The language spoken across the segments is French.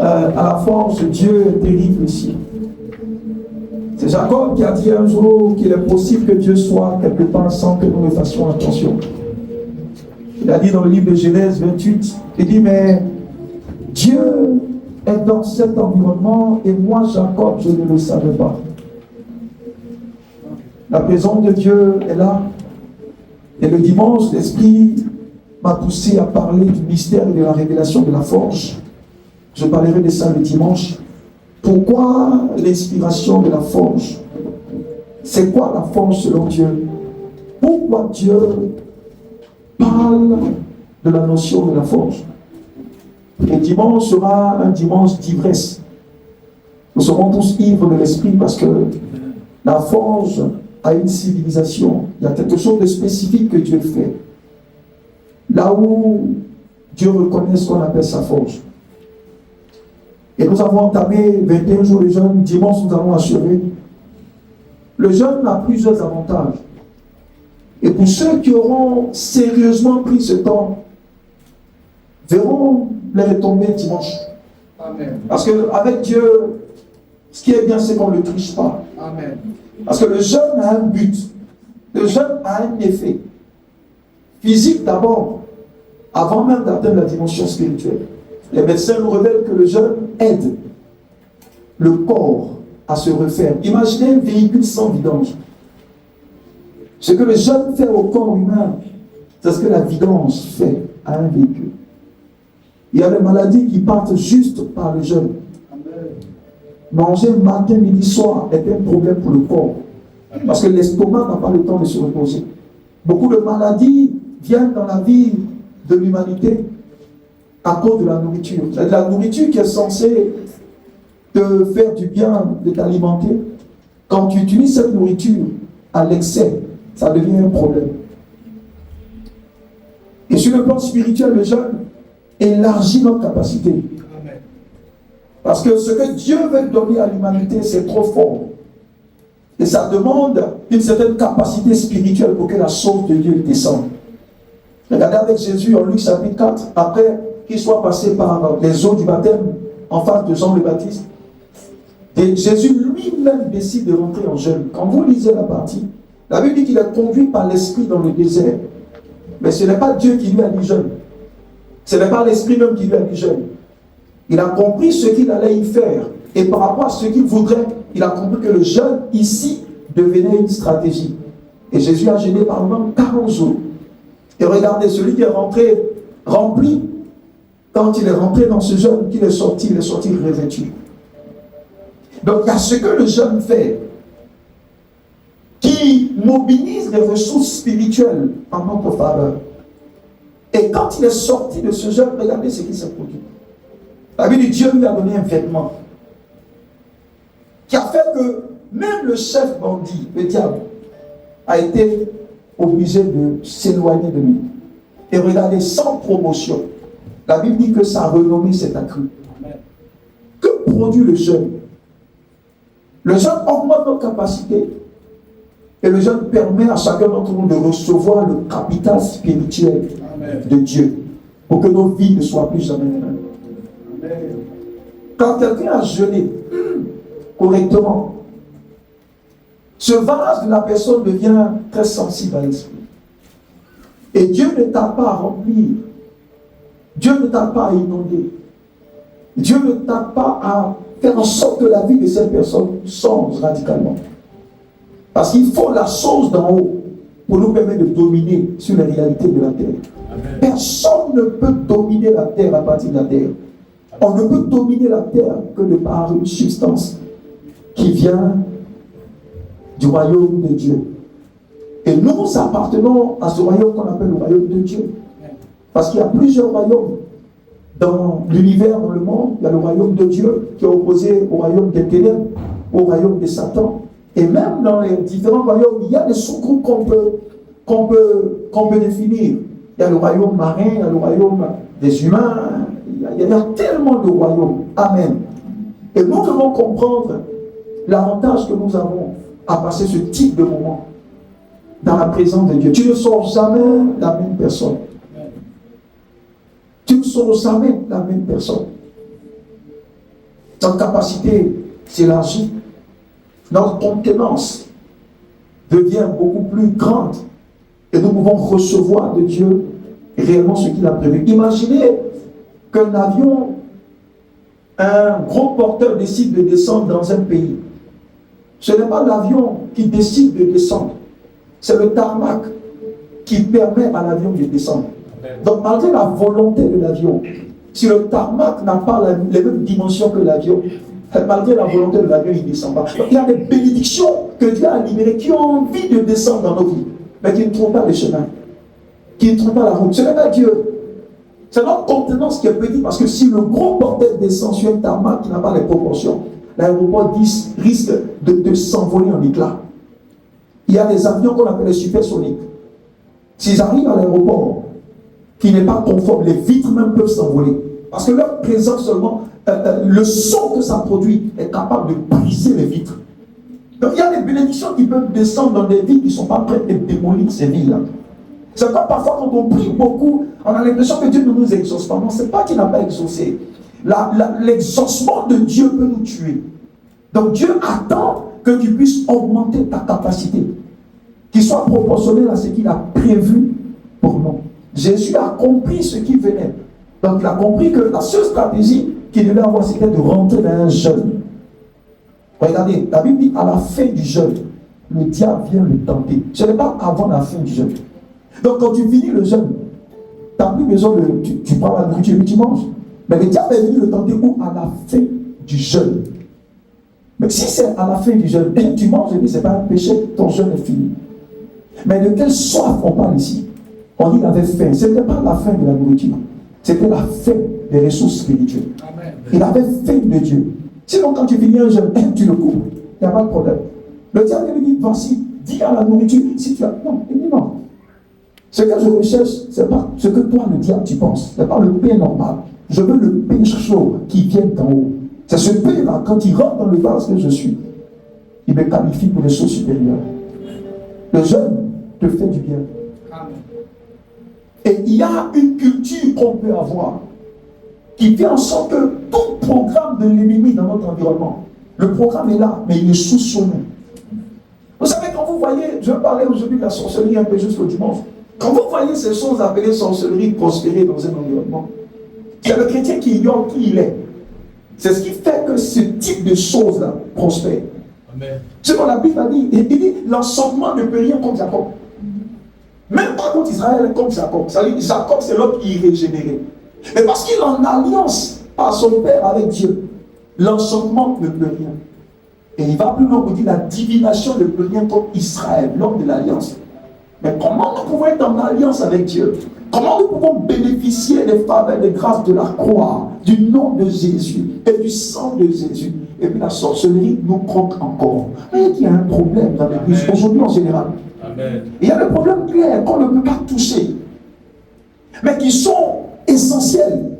À la force, Dieu est terrible ici. C'est Jacob qui a dit un jour qu'il est possible que Dieu soit quelque part sans que nous ne fassions attention. Il a dit dans le livre de Genèse 28, il dit mais Dieu est dans cet environnement et moi Jacob je ne le savais pas. La présence de Dieu est là et le dimanche l'Esprit m'a poussé à parler du mystère et de la révélation de la forge. Je parlerai de ça le dimanche. Pourquoi l'inspiration de la forge? C'est quoi la forge selon Dieu? Pourquoi Dieu parle de la notion de la forge? Le dimanche sera un dimanche d'ivresse. Nous serons tous ivres de l'esprit parce que la forge a une civilisation. Il y a quelque chose de spécifique que Dieu fait. Là où Dieu reconnaît ce qu'on appelle sa forge. Et nous avons entamé 21 jours de jeûne. Dimanche, nous allons achever. Le jeûne a plusieurs avantages. Et pour ceux qui auront sérieusement pris ce temps, verront les retombées dimanche. Amen. Parce qu'avec Dieu, ce qui est bien, c'est qu'on ne le triche pas. Amen. Parce que le jeûne a un but. Le jeûne a un effet. Physique d'abord, avant même d'atteindre la dimension spirituelle. Les médecins nous révèlent que le jeûne aide le corps à se refaire. Imaginez un véhicule sans vidange. Ce que le jeûne fait au corps humain, c'est ce que la vidange fait à un véhicule. Il y a des maladies qui partent juste par le jeûne. Manger matin, midi, soir est un problème pour le corps. Parce que l'estomac n'a pas le temps de se reposer. Beaucoup de maladies viennent dans la vie de l'humanité à cause de la nourriture. C'est la nourriture qui est censée te faire du bien, de t'alimenter. Quand tu utilises cette nourriture à l'excès, ça devient un problème. Et sur le plan spirituel, le jeûne élargit notre capacité. Amen. Parce que ce que Dieu veut donner à l'humanité, c'est trop fort. Et ça demande une certaine capacité spirituelle pour que la chose de Dieu descende. Regardez avec Jésus en Luc chapitre 4, après qu'il soit passé par les eaux du baptême en face de Jean le Baptiste. Et Jésus lui-même décide de rentrer en jeûne. Quand vous lisez la partie, la Bible dit qu'il est conduit par l'Esprit dans le désert. Mais ce n'est pas Dieu qui lui a dit jeûne. Ce n'est pas l'Esprit même qui lui a dit jeûne. Il a compris ce qu'il allait y faire. Et par rapport à ce qu'il voudrait, il a compris que le jeûne ici devenait une stratégie. Et Jésus a jeûné pendant 40 jours. Et regardez, celui qui est rentré rempli, quand il est rentré dans ce jeûne, qu'il est sorti revêtu. Donc il y a ce que le jeûne fait, qui mobilise les ressources spirituelles en notre faveur. Et quand il est sorti de ce jeûne, regardez ce qui s'est produit. La Bible dit, Dieu lui a donné un vêtement qui a fait que même le chef bandit, le diable, a été obligé de s'éloigner de lui. Et regardez, sans promotion, la Bible dit que sa renommée s'est accrue. Que produit le jeûne? Le jeûne augmente notre capacité. Et le jeûne permet à chacun d'entre nous de recevoir le capital spirituel de Dieu pour que nos vies ne soient plus jamais les mêmes. Quand quelqu'un a jeûné correctement, ce vase de la personne devient très sensible à l'esprit. Et Dieu ne t'a pas à remplir. Dieu ne t'a pas à inonder. Dieu ne t'a pas à faire en sorte que la vie de cette personne change radicalement. Parce qu'il faut la chose d'en haut pour nous permettre de dominer sur les réalités de la terre. Amen. Personne ne peut dominer la terre à partir de la terre. On ne peut dominer la terre que de par une substance qui vient du royaume de Dieu. Et nous appartenons à ce royaume qu'on appelle le royaume de Dieu. Parce qu'il y a plusieurs royaumes dans l'univers, dans le monde. Il y a le royaume de Dieu qui est opposé au royaume des ténèbres, au royaume de Satan. Et même dans les différents royaumes, il y a des sous-groupes qu'on peut définir. Il y a le royaume marin, il y a le royaume des humains. Il y a tellement de royaumes. Amen. Et nous devons comprendre l'avantage que nous avons à passer ce type de moment dans la présence de Dieu. Tu ne sors jamais la même personne. Tu ne sors jamais la même personne. Notre capacité s'élargit. Notre contenance devient beaucoup plus grande. Et nous pouvons recevoir de Dieu réellement ce qu'il a prévu. Imaginez qu'un avion, un gros porteur décide de descendre dans un pays. Ce n'est pas l'avion qui décide de descendre. C'est le tarmac qui permet à l'avion de descendre. Donc, malgré la volonté de l'avion, si le tarmac n'a pas les mêmes dimensions que l'avion, malgré la volonté de l'avion, il ne descend pas. Donc, il y a des bénédictions que Dieu a libérées qui ont envie de descendre dans nos vies, mais qui ne trouvent pas le chemin, qui ne trouvent pas la route. Ce n'est pas Dieu. C'est notre contenance qui est petite, parce que si le gros bordel descend sur un tarmac qui n'a pas les proportions, l'aéroport risque de s'envoler en éclats. Il y a des avions qu'on appelle les supersoniques. S'ils arrivent à l'aéroport qui n'est pas conforme, les vitres même peuvent s'envoler. Parce que leur présence seulement, le son que ça produit est capable de briser les vitres. Donc il y a des bénédictions qui peuvent descendre dans des villes qui ne sont pas prêtes de démolir ces villes-là. C'est comme parfois quand on prie beaucoup, on a l'impression que Dieu ne nous exauce pas. Non, ce n'est pas qu'il n'a pas exaucé. L'exaucement de Dieu peut nous tuer. Donc Dieu attend que tu puisses augmenter ta capacité, qui soit proportionnelle à ce qu'il a prévu pour nous. Jésus a compris ce qui venait. Donc il a compris que la seule stratégie qu'il devait avoir, c'était de rentrer dans un jeûne. Regardez, la Bible dit à la fin du jeûne, le diable vient le tenter. Ce n'est pas avant la fin du jeûne. Donc quand tu finis le jeûne, tu n'as plus besoin de... Tu prends la nourriture et tu manges. Mais le diable est venu le tenter où? À la fin du jeûne. Mais si c'est à la fin du jeûne, et tu manges et puis ce n'est pas un péché, ton jeûne est fini. Mais de quelle soif on parle ici? On dit qu'il avait faim. Ce n'était pas la faim de la nourriture. C'était la faim des ressources spirituelles. Amen. Il avait faim de Dieu. Sinon, quand tu finis un jeûne, tu le coupes. Il n'y a pas de problème. Le diable lui dit, voici, dis à la nourriture, si tu as... Non, il dit non. Ce que je recherche, ce n'est pas ce que toi, le diable, tu penses. Ce n'est pas le pain normal. Je veux le pain chaud qui vient d'en haut. C'est ce pain-là, quand il rentre dans le vase que je suis, il me qualifie pour les choses supérieures. Le jeûne te fait du bien. Amen. Et il y a une culture qu'on peut avoir qui fait en sorte que tout programme de l'ennemi dans notre environnement, le programme est là, mais il est sous nous. Vous savez, quand vous voyez, je vais parler aujourd'hui de la sorcellerie un peu jusqu'au dimanche, quand vous voyez ces choses appelées sorcellerie prospérer dans un environnement, il y a le chrétien qui ignore qui il est. C'est ce qui fait que ce type de choses-là prospère. Amen. C'est ce la Bible a dit. Il dit l'ensemble ne peut rien contre Jacob. Même pas contre Israël, contre Jacob. Jacob, c'est l'homme qui est régénéré. Mais parce qu'il est en alliance par son père avec Dieu, l'enchantement ne peut rien. Et il va plus loin pour dire la divination ne peut rien contre Israël, l'homme de l'alliance. Mais comment nous pouvons être en alliance avec Dieu? Comment nous pouvons bénéficier des faveurs et des grâces de la croix, du nom de Jésus et du sang de Jésus? Et puis la sorcellerie nous compte encore. Mais il y a un problème dans l'Église aujourd'hui en général. Amen. Il y a des problèmes clairs qu'on ne peut pas toucher, mais qui sont essentiels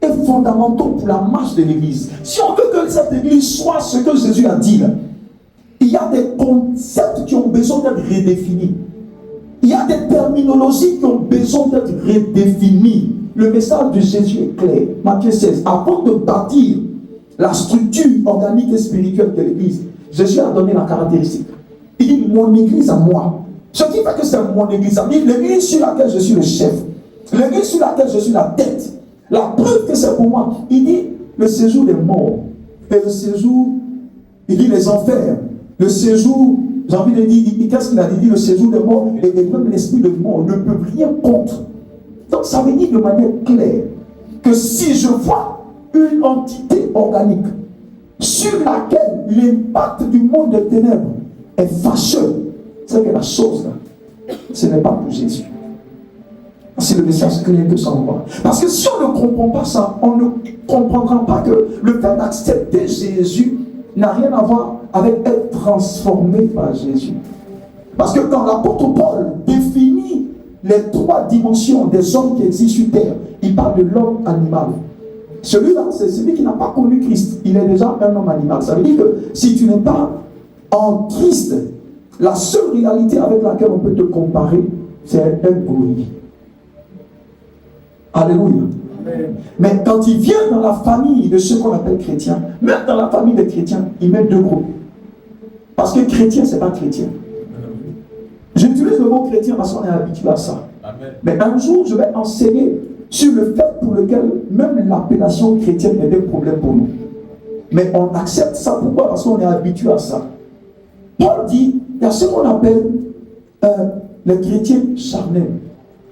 et fondamentaux pour la marche de l'Église. Si on veut que cette Église soit ce que Jésus a dit, là, il y a des concepts qui ont besoin d'être redéfinis. Il y a des terminologies qui ont besoin d'être redéfinies. Le message de Jésus est clair. Matthieu 16. Avant de bâtir la structure organique et spirituelle de l'Église, Jésus a donné la caractéristique. Il dit mon Église à moi. Ce qui fait que c'est mon Église à moi. L'Église sur laquelle je suis le chef. L'Église sur laquelle je suis la tête. La preuve que c'est pour moi. Il dit le séjour des morts. Et le séjour, il dit les enfers. Le séjour, j'ai envie de dire, qu'est-ce qu'il a dit? Il dit le séjour des morts et même l'esprit de mort ne peut rien contre. Donc ça veut dire de manière claire que si je vois une entité organique sur laquelle l'impact du monde des ténèbres est fâcheux, c'est que la chose là, ce n'est pas pour Jésus. C'est le message clair que ça envoie. Parce que si on ne comprend pas ça, on ne comprendra pas que le fait d'accepter Jésus n'a rien à voir avec être transformé par Jésus. Parce que quand l'apôtre Paul définit les trois dimensions des hommes qui existent sur terre, il parle de l'homme animal. Celui-là, c'est celui qui n'a pas connu Christ. Il est déjà un homme animal. Ça veut dire que si tu n'es pas en Christ, la seule réalité avec laquelle on peut te comparer, c'est un gorille. Alléluia. Amen. Mais quand il vient dans la famille de ceux qu'on appelle chrétiens, même dans la famille des chrétiens, il met deux groupes. Parce que chrétien, c'est pas chrétien. J'utilise le mot chrétien parce qu'on est habitué à ça. Amen. Mais un jour, je vais enseigner sur le fait pour lequel même l'appellation chrétienne est un problème pour nous. Mais on accepte ça. Pourquoi? Parce qu'on est habitué à ça. Paul dit, il y a ce qu'on appelle les chrétiens charnels.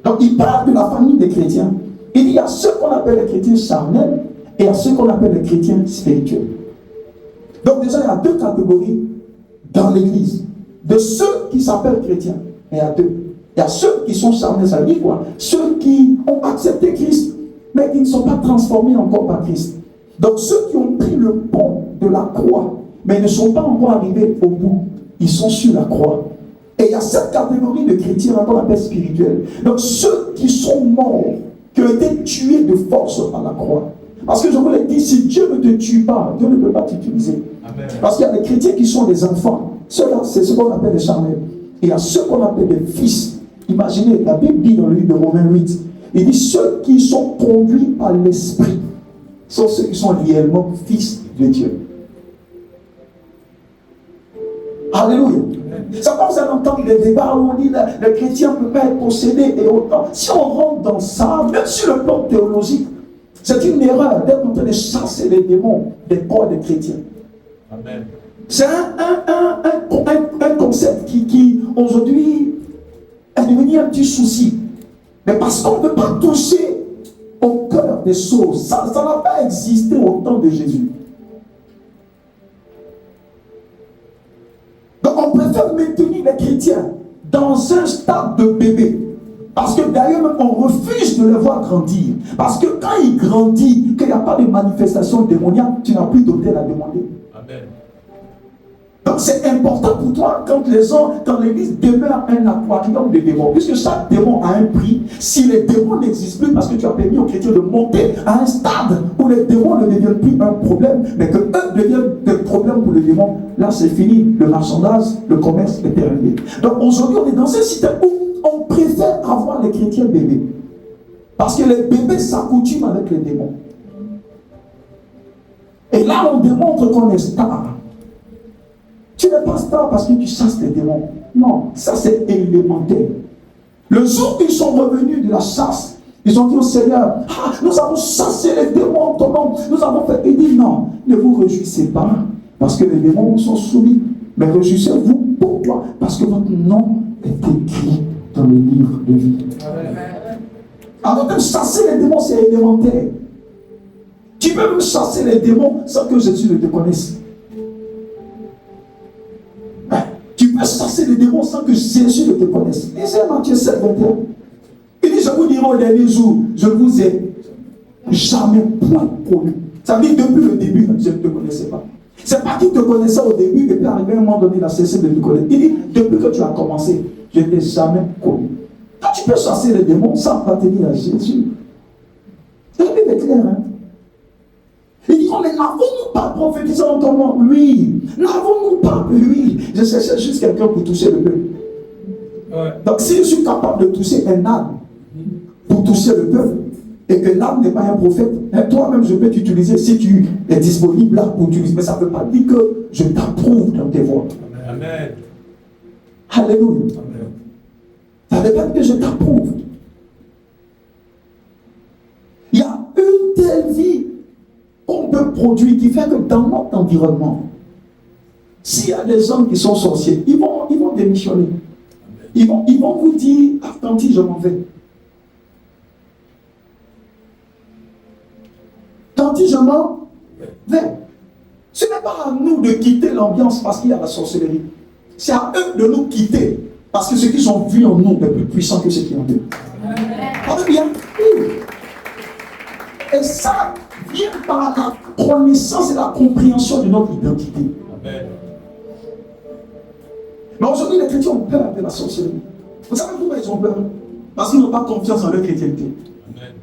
Donc il parle de la famille des chrétiens. Il dit il y a ceux qu'on appelle les chrétiens charnels et il y a ceux qu'on appelle les chrétiens spirituels. Donc déjà il y a deux catégories dans l'église. De ceux qui s'appellent chrétiens, il y a deux. Il y a ceux qui sont charnels, ça veut dire quoi? Ceux qui ont accepté Christ, mais qui ne sont pas transformés encore par Christ. Donc ceux qui ont pris le pont de la croix, mais ne sont pas encore arrivés au bout, ils sont sur la croix. Et il y a cette catégorie de chrétiens qu'on appelle spirituels. Donc ceux qui sont morts, qui ont été tués de force par la croix. Parce que je vous l'ai dit, si Dieu ne te tue pas, Dieu ne peut pas t'utiliser. Parce qu'il y a des chrétiens qui sont des enfants. Ceux-là, c'est ce qu'on appelle les charnels. Et il y a ceux qu'on appelle des fils. Imaginez, la Bible dit dans le livre de Romains 8, il dit ceux qui sont conduits par l'Esprit sont ceux qui sont réellement fils de Dieu. Alléluia. Ça commence à entendre des débats où on dit que le chrétien ne peut pas être possédé et autant. Si on rentre dans ça, même sur le plan théologique, c'est une erreur d'être en train de chasser les démons des corps des chrétiens. Amen. C'est un concept qui aujourd'hui est devenu un petit souci. Mais parce qu'on ne peut pas toucher au cœur des choses, ça n'a pas existé au temps de Jésus. Donc on préfère maintenir les chrétiens dans un stade de bébé. Parce que d'ailleurs même on refuse de les voir grandir. Parce que quand il grandit, qu'il n'y a pas de manifestation démoniaque, tu n'as plus d'autel à demander. Amen. Donc c'est important pour toi quand l'église demeure un aquarium de démons. Puisque chaque démon a un prix. Si les démons n'existent plus parce que tu as permis aux chrétiens de monter à un stade où les démons ne deviennent plus un problème, mais que eux deviennent des problèmes pour les démons, là c'est fini. Le marchandage, le commerce est terminé. Donc aujourd'hui on est dans un système où on préfère avoir les chrétiens bébés. Parce que les bébés s'accoutument avec les démons. Et là on démontre qu'on est star. Tu n'es pas star parce que tu chasses les démons. Non, ça c'est élémentaire. Le jour où ils sont revenus de la chasse, ils ont dit au Seigneur, nous avons chassé les démons en ton nom, nous avons fait. Il dit non, ne vous réjouissez pas parce que les démons vous sont soumis, mais réjouissez-vous pourquoi? Parce que votre nom est écrit dans le livre de vie. Alors de chasser les démons, c'est élémentaire. Tu peux même chasser les démons sans que Jésus ne te connaisse. Tu peux chasser les démons sans que Jésus ne te connaisse. Lisez Matthieu 7, 21. Il dit, je vous dirai au dernier jour, je ne vous ai jamais point connu. Ça veut dire depuis le début, je ne te connaissais pas. C'est pas qu'il te connaissait au début et puis arrivé à un moment donné, il a cessé de te connaître. Il dit, depuis que tu as commencé, je ne t'ai jamais connu. Quand tu peux chasser les démons sans appartenir à Jésus, la Bible est claire, hein? Il dit, mais n'avons-nous pas prophétisé en ton nom? Oui. N'avons-nous pas? Oui. Je cherchais juste quelqu'un pour toucher le peuple. Ouais. Donc si je suis capable de toucher un âne pour toucher le peuple, et que l'âne n'est pas un prophète, toi-même je peux t'utiliser si tu es disponible là pour utiliser. Mais ça ne veut pas dire que je t'approuve dans tes voies. Amen. Alléluia. Amen. Ça ne veut pas dire que je t'approuve. Il y a une telle vie qu'on peut produire qui fait que dans notre environnement, s'il y a des hommes qui sont sorciers, ils vont démissionner. Ils vont vous dire, attendez, je m'en vais. Tandis je m'en vais. Ce n'est pas à nous de quitter l'ambiance parce qu'il y a la sorcellerie. C'est à eux de nous quitter parce que ce qu'ils ont vu en nous est plus puissant que ce qui est en eux. Amen. Bien. Et ça vient par la connaissance et la compréhension de notre identité. Amen. Mais aujourd'hui, les chrétiens ont peur de la sorcellerie. Vous savez pourquoi ils ont peur? Parce qu'ils n'ont pas confiance en leur chrétienté. Amen.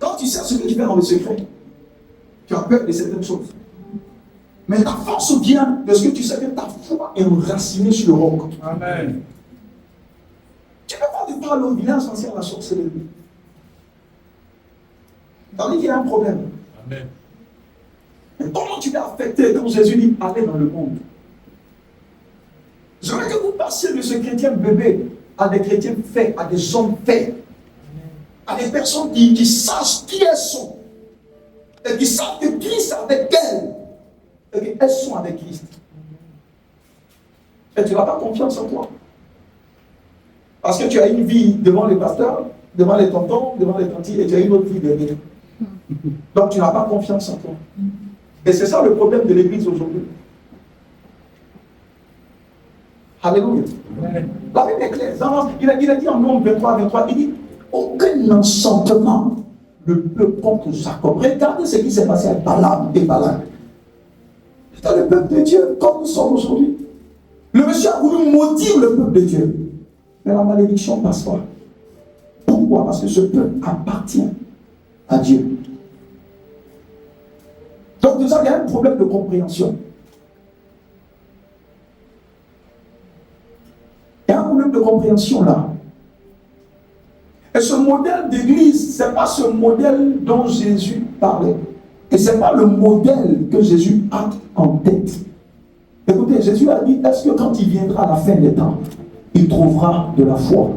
Quand tu sais ce que tu fais dans le secret, tu as peur de certaines choses. Mais ta force vient de ce que tu sais que ta foi est enracinée sur le roc. Amen. Tu ne peux pas te parler au village parce qu'il y a la sorcellerie. Ça veut dire qu'il y a un problème. Amen. Et comment tu es affecté quand Jésus dit allez dans le monde? Je veux que vous passiez de ce chrétien bébé à des chrétiens faits, à des hommes faits, à des personnes qui sachent qui elles sont, et qui savent que Christ est avec elles, et qu'elles sont avec Christ. Et tu n'as pas confiance en toi. Parce que tu as une vie devant les pasteurs, devant les tontons, devant les tantis, et tu as une autre vie derrière. Donc tu n'as pas confiance en toi. Et c'est ça le problème de l'Église aujourd'hui. Alléluia. La Bible est claire. Il a dit en Nombre 23, il dit aucun enchantement ne peut contre Jacob. Regardez ce qui s'est passé avec Balaam et Balak. C'était le peuple de Dieu, comme nous sommes aujourd'hui. Le monsieur a voulu maudire le peuple de Dieu. Mais la malédiction passe pas. Pourquoi? Parce que ce peuple appartient à Dieu. Donc déjà, il y a un problème de compréhension. Il y a un problème de compréhension là. Et ce modèle d'église, ce n'est pas ce modèle dont Jésus parlait. Et ce n'est pas le modèle que Jésus a en tête. Écoutez, Jésus a dit, est-ce que quand il viendra à la fin des temps, il trouvera de la foi?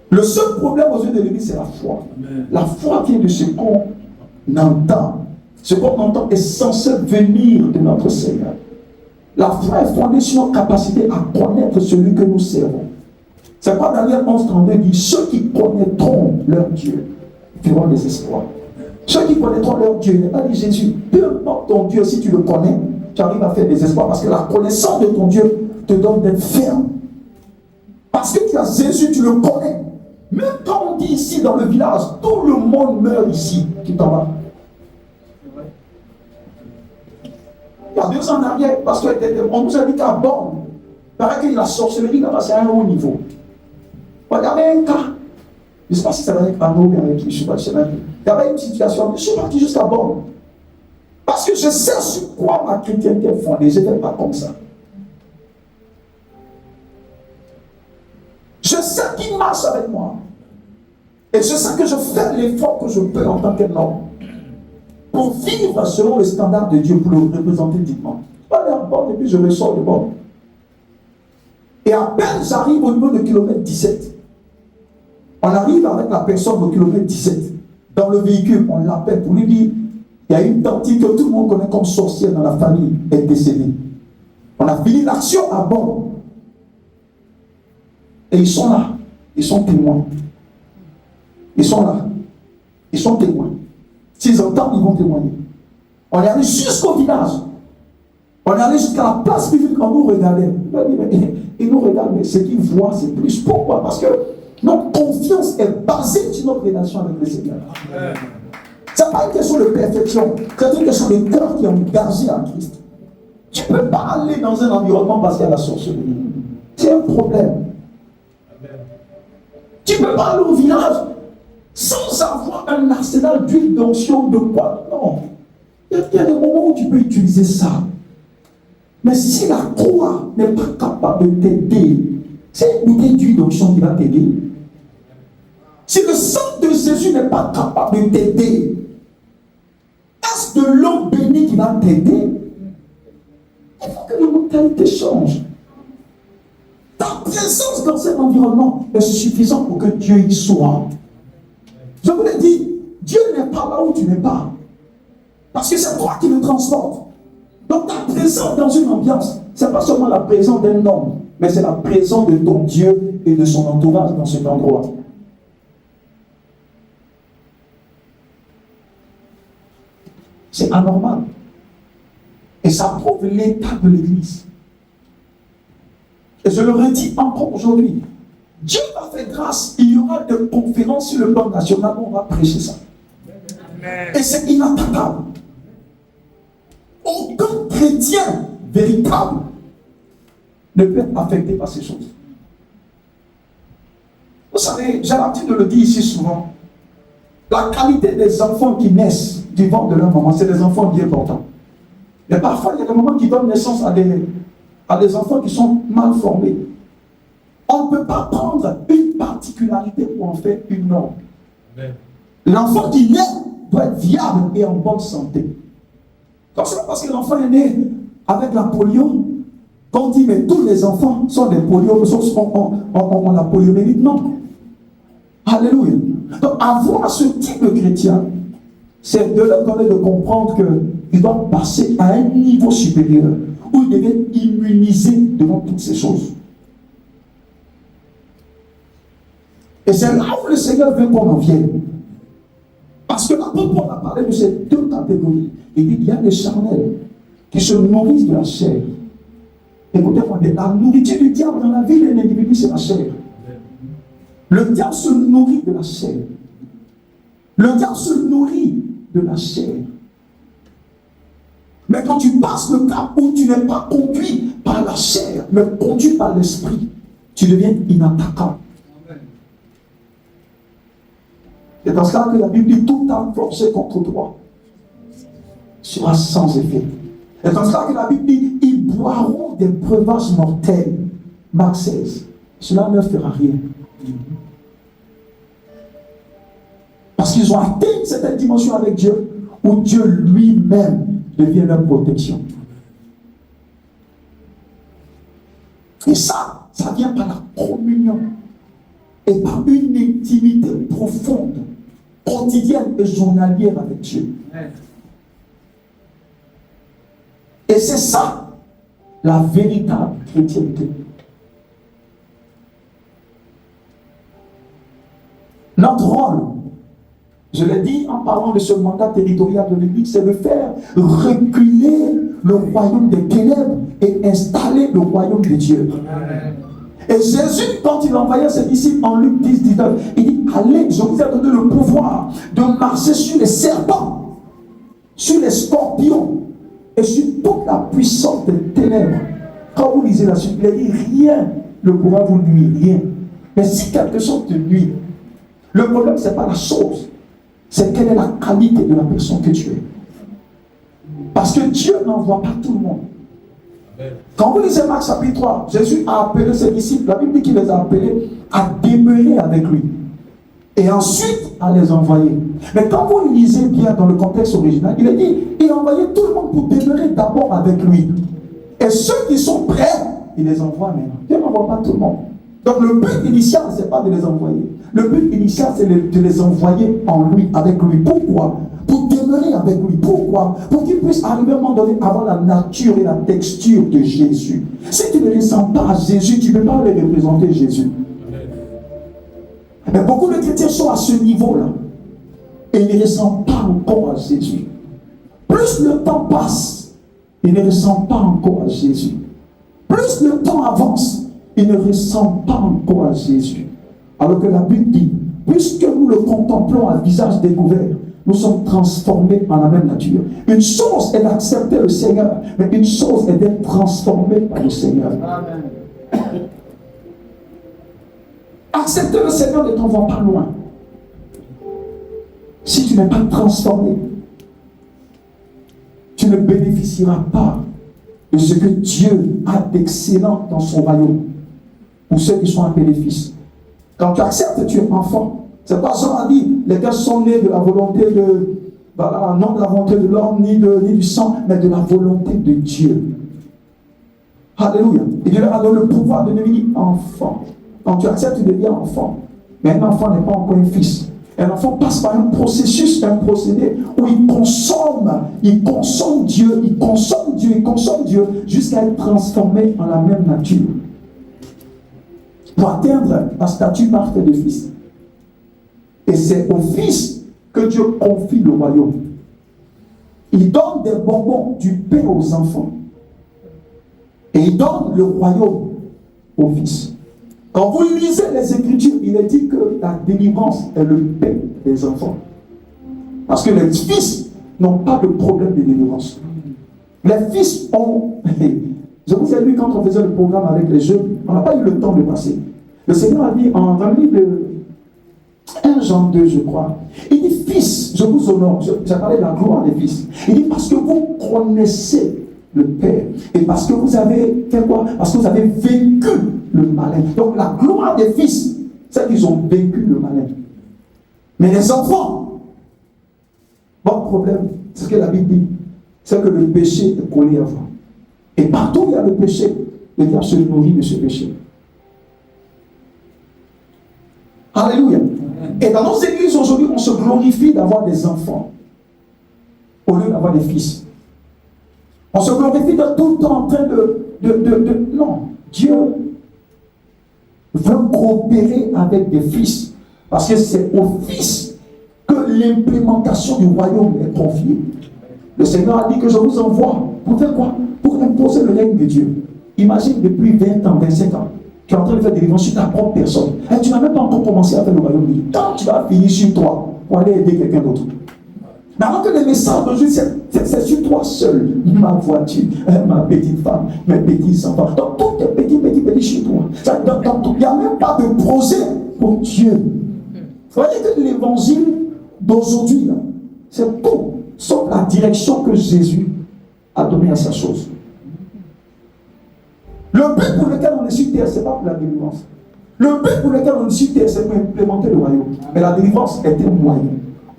Le seul problème aux yeux de l'église, c'est la foi. Amen. La foi vient de ce qu'on entend. Ce qu'on entend est censé venir de notre Seigneur. La foi est fondée sur notre capacité à connaître celui que nous servons. C'est quoi Daniel 11:32 dit, ceux qui connaîtront leur Dieu feront des espoirs. Ceux qui connaîtront leur Dieu, il n'est pas dit Jésus, peu importe ton Dieu, si tu le connais, tu arrives à faire des espoirs parce que la connaissance de ton Dieu te donne d'être ferme. Parce que tu as Jésus, tu le connais. Même quand on dit ici dans le village, tout le monde meurt ici, tu t'en vas. Il y a 2 ans en arrière, parce qu'on nous a dit qu'à Borne, il paraît que la sorcellerie là-bas, c'est à un haut niveau. Regardez un cas. Je ne sais pas si ça va être Arnaud, mais avec qui je ne sais pas. Il y avait une situation, je suis parti jusqu'à Borne. Parce que je sais sur quoi ma chrétienté est fondée. Je ne fais pas comme ça. Je sais qui marche avec moi. Et je sais que je fais l'effort que je peux en tant qu'homme pour vivre selon le standard de Dieu, pour le représenter dignement. Je vais aller à Borne et puis je le sors de Borne. Et à peine j'arrive au niveau de kilomètre 17. On arrive avec la personne au kilomètre 17. Dans le véhicule, on l'appelle pour lui dire, il y a une tante que tout le monde connaît comme sorcière dans la famille, est décédée. On a fini l'action à Borne. Et ils sont là. Ils sont témoins. Ils sont là. Ils sont témoins. S'ils entendent, ils vont témoigner. On est allé jusqu'au village. On est allé jusqu'à la place publique, on nous regardait. Ils nous regardent, mais ce qu'ils voient, c'est plus. Pourquoi? Parce que notre confiance est basée sur notre relation avec le Seigneur. Ce n'est pas une question de perfection, c'est une question de cœur qui est engagé en Christ. Tu ne peux pas aller dans un environnement parce qu'il y a la sorcellerie. C'est un problème. Tu ne peux pas aller au village sans avoir un arsenal d'huile d'onction, de quoi? Non. Il y a des moments où tu peux utiliser ça. Mais si la croix n'est pas capable de t'aider, c'est une bouteille d'huile d'onction qui va t'aider. Si le sang de Jésus n'est pas capable de t'aider, est-ce de l'eau bénie qui va t'aider? Il faut que les mentalités changent. Ta présence dans cet environnement est suffisante pour que Dieu y soit. Je vous l'ai dit, Dieu n'est pas là où tu n'es pas. Parce que c'est toi qui le transporte. Donc ta présence dans une ambiance, ce n'est pas seulement la présence d'un homme, mais c'est la présence de ton Dieu et de son entourage dans cet endroit. C'est anormal. Et ça prouve l'état de l'Église. Et je le redis encore aujourd'hui. Dieu va faire grâce. Il y aura des conférences sur le plan national où on va prêcher ça. Amen. Et c'est inattaquable. Aucun chrétien véritable ne peut être affecté par ces choses. Vous savez, j'ai l'habitude de le dire ici souvent. La qualité des enfants qui naissent du ventre de leur maman, c'est des enfants bien portants. Mais parfois, il y a des moments qui donnent naissance à des enfants qui sont mal formés. On ne peut pas prendre une particularité pour en faire une norme. L'enfant qui naît doit être viable et en bonne santé. Donc c'est pas parce que l'enfant est né avec la polio qu'on dit mais tous les enfants sont des polio, on la poliomyélite. Non. Alléluia. Donc avoir ce type de chrétien, c'est de leur donner de comprendre qu'ils doivent passer à un niveau supérieur où ils deviennent immunisés devant toutes ces choses. Et c'est là où le Seigneur veut qu'on en vienne. Parce que l'apôtre Paul a parlé de ces deux catégories. Il dit qu'il y a des charnels qui se nourrissent de la chair. Écoutez-moi, la nourriture du diable dans la vie d'un individu, c'est la chair. Le diable se nourrit de la chair. Le diable se nourrit de la chair. Mais quand tu passes le cap où tu n'es pas conduit par la chair, mais conduit par l'esprit, tu deviens inattaquable. C'est dans cela que la Bible dit tout âme forcée contre toi sera sans effet. C'est dans cela que la Bible dit ils boiront des breuvages mortels. Marc 16. Cela ne fera rien. Parce qu'ils ont atteint cette dimension avec Dieu où Dieu lui-même devient leur protection. Et ça vient par la communion et par une intimité profonde, quotidienne et journalière avec Dieu. Et c'est ça, la véritable chrétienté. Notre rôle, je l'ai dit en parlant de ce mandat territorial de l'Église, c'est de faire reculer le royaume des ténèbres et installer le royaume de Dieu. Amen. Et Jésus, quand il envoyait ses disciples en Luc 10, 19, il dit, allez, je vous ai donné le pouvoir de marcher sur les serpents, sur les scorpions et sur toute la puissance des ténèbres. Quand vous lisez la suite, il dit, rien ne pourra vous nuire, rien. Mais si quelque chose te nuit, le problème, ce n'est pas la chose, c'est quelle est la qualité de la personne que tu es. Parce que Dieu n'envoie pas tout le monde. Quand vous lisez Marc chapitre 3, Jésus a appelé ses disciples, la Bible dit qu'il les a appelés à demeurer avec lui. Et ensuite à les envoyer. Mais quand vous lisez bien dans le contexte original, il a dit, il a envoyé tout le monde pour demeurer d'abord avec lui. Et ceux qui sont prêts, il les envoie maintenant. Dieu n'envoie pas tout le monde. Donc le but initial, ce n'est pas de les envoyer. Le but initial, c'est de les envoyer en lui, avec lui. Pourquoi? Pour demeurer avec lui. Pourquoi? Pour qu'ils puissent arriver à un moment donné à avoir la nature et la texture de Jésus. Si tu ne ressens pas à Jésus, tu ne peux pas les représenter Jésus. Mais beaucoup de chrétiens sont à ce niveau-là. Et ils ne ressentent pas encore à Jésus. Plus le temps passe, ils ne ressentent pas encore à Jésus. Plus le temps avance, ils ne ressentent pas encore à Jésus. Alors que la Bible dit, puisque nous le contemplons à visage découvert, nous sommes transformés en la même nature. Une chose est d'accepter le Seigneur, mais une chose est d'être transformé par le Seigneur. Amen. Accepter le Seigneur ne t'envoie pas loin. Si tu n'es pas transformé, tu ne bénéficieras pas de ce que Dieu a d'excellent dans son royaume. Pour ceux qui sont appelés fils. Quand tu acceptes, tu es enfant. C'est pas Jean a dit, les gars sont nés de la volonté de, voilà, non de la volonté de l'homme, ni du sang, mais de la volonté de Dieu. Alléluia. Et Dieu leur a donné le pouvoir de devenir enfant. Quand tu acceptes, tu deviens enfant. Mais un enfant n'est pas encore un fils. Un enfant passe par un processus, un procédé où il consomme Dieu, il consomme Dieu, jusqu'à être transformé en la même nature. Pour atteindre la statue parfaite de fils. Et c'est au fils que Dieu confie le royaume. Il donne des bonbons du pain aux enfants. Et il donne le royaume au fils. Quand vous lisez les Écritures, il est dit que la délivrance est le pain des enfants. Parce que les fils n'ont pas de problème de délivrance. Les fils ont... Je vous ai dit quand on faisait le programme avec les jeunes, on n'a pas eu le temps de passer. Le Seigneur a dit dans le livre de 1 Jean 2, je crois, il dit, fils, je vous honore, j'ai parlé de la gloire des fils. Il dit, parce que vous connaissez le Père, et parce que vous avez fait quoi? Parce que vous avez vaincu le malin. Donc la gloire des fils, c'est qu'ils ont vaincu le malin. Mais les enfants, bon problème, c'est ce que la Bible dit, c'est que le péché est collé à vous. Et partout où il y a le péché, le diable se nourrit de ce péché. Alléluia. Et dans nos églises aujourd'hui, on se glorifie d'avoir des enfants au lieu d'avoir des fils. On se glorifie de tout le temps en train de... Non. Dieu veut coopérer avec des fils Parce que c'est au Fils que l'implémentation du royaume est confiée. Le Seigneur a dit que je vous envoie. Pour faire quoi? Pour imposer le règne de Dieu. Imagine depuis 20 ans, 25 ans, tu es en train de faire des délivrance sur ta propre personne. Et tu n'as même pas encore commencé à faire le royaume de Dieu. Quand tu vas finir sur toi pour aller aider quelqu'un d'autre. Mais alors que le message d'aujourd'hui, c'est sur toi seul. Ma voiture, ma petite femme, mes petits enfants. Donc tout est petit chez toi. Il n'y a même pas de projet pour Dieu. Vous voyez que l'évangile d'aujourd'hui, c'est tout, sauf la direction que Jésus a donnée à sa chose. Le but pour lequel on est sur terre, ce n'est pas pour la délivrance. Le but pour lequel on est sur terre, c'est pour implémenter le royaume. Mais la délivrance est un moyen.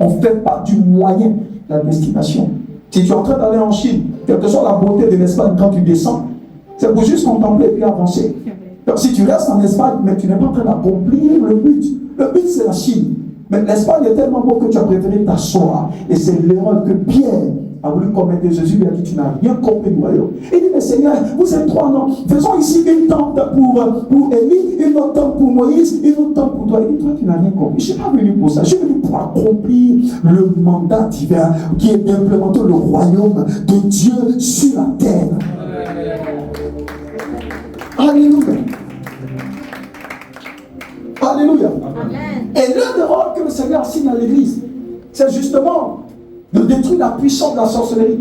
On ne fait pas du moyen la destination. Si tu es en train d'aller en Chine, quelle que soit la beauté de l'Espagne quand tu descends, c'est pour juste contempler et puis avancer. Donc si tu restes en Espagne, mais tu n'es pas en train d'accomplir le but. Le but, c'est la Chine. Mais l'Espagne est tellement beau que tu as préféré t'asseoir. Et c'est l'erreur que Pierre a voulu commettre. Jésus lui a dit, tu n'as rien compris du royaume. Il dit, mais Seigneur, vous êtes trois, non? Faisons ici une tente pour Élie, une autre tente pour Moïse, une autre tente pour toi. Il dit, toi, tu n'as rien compris. Je ne suis pas venu pour ça. Je suis venu pour accomplir le mandat divin qui est d'implémenter le royaume de Dieu sur la terre. Alléluia. Alléluia. Amen. Et l'un des rôles que le Seigneur assigne à l'Église, c'est justement de détruire la puissance de la sorcellerie.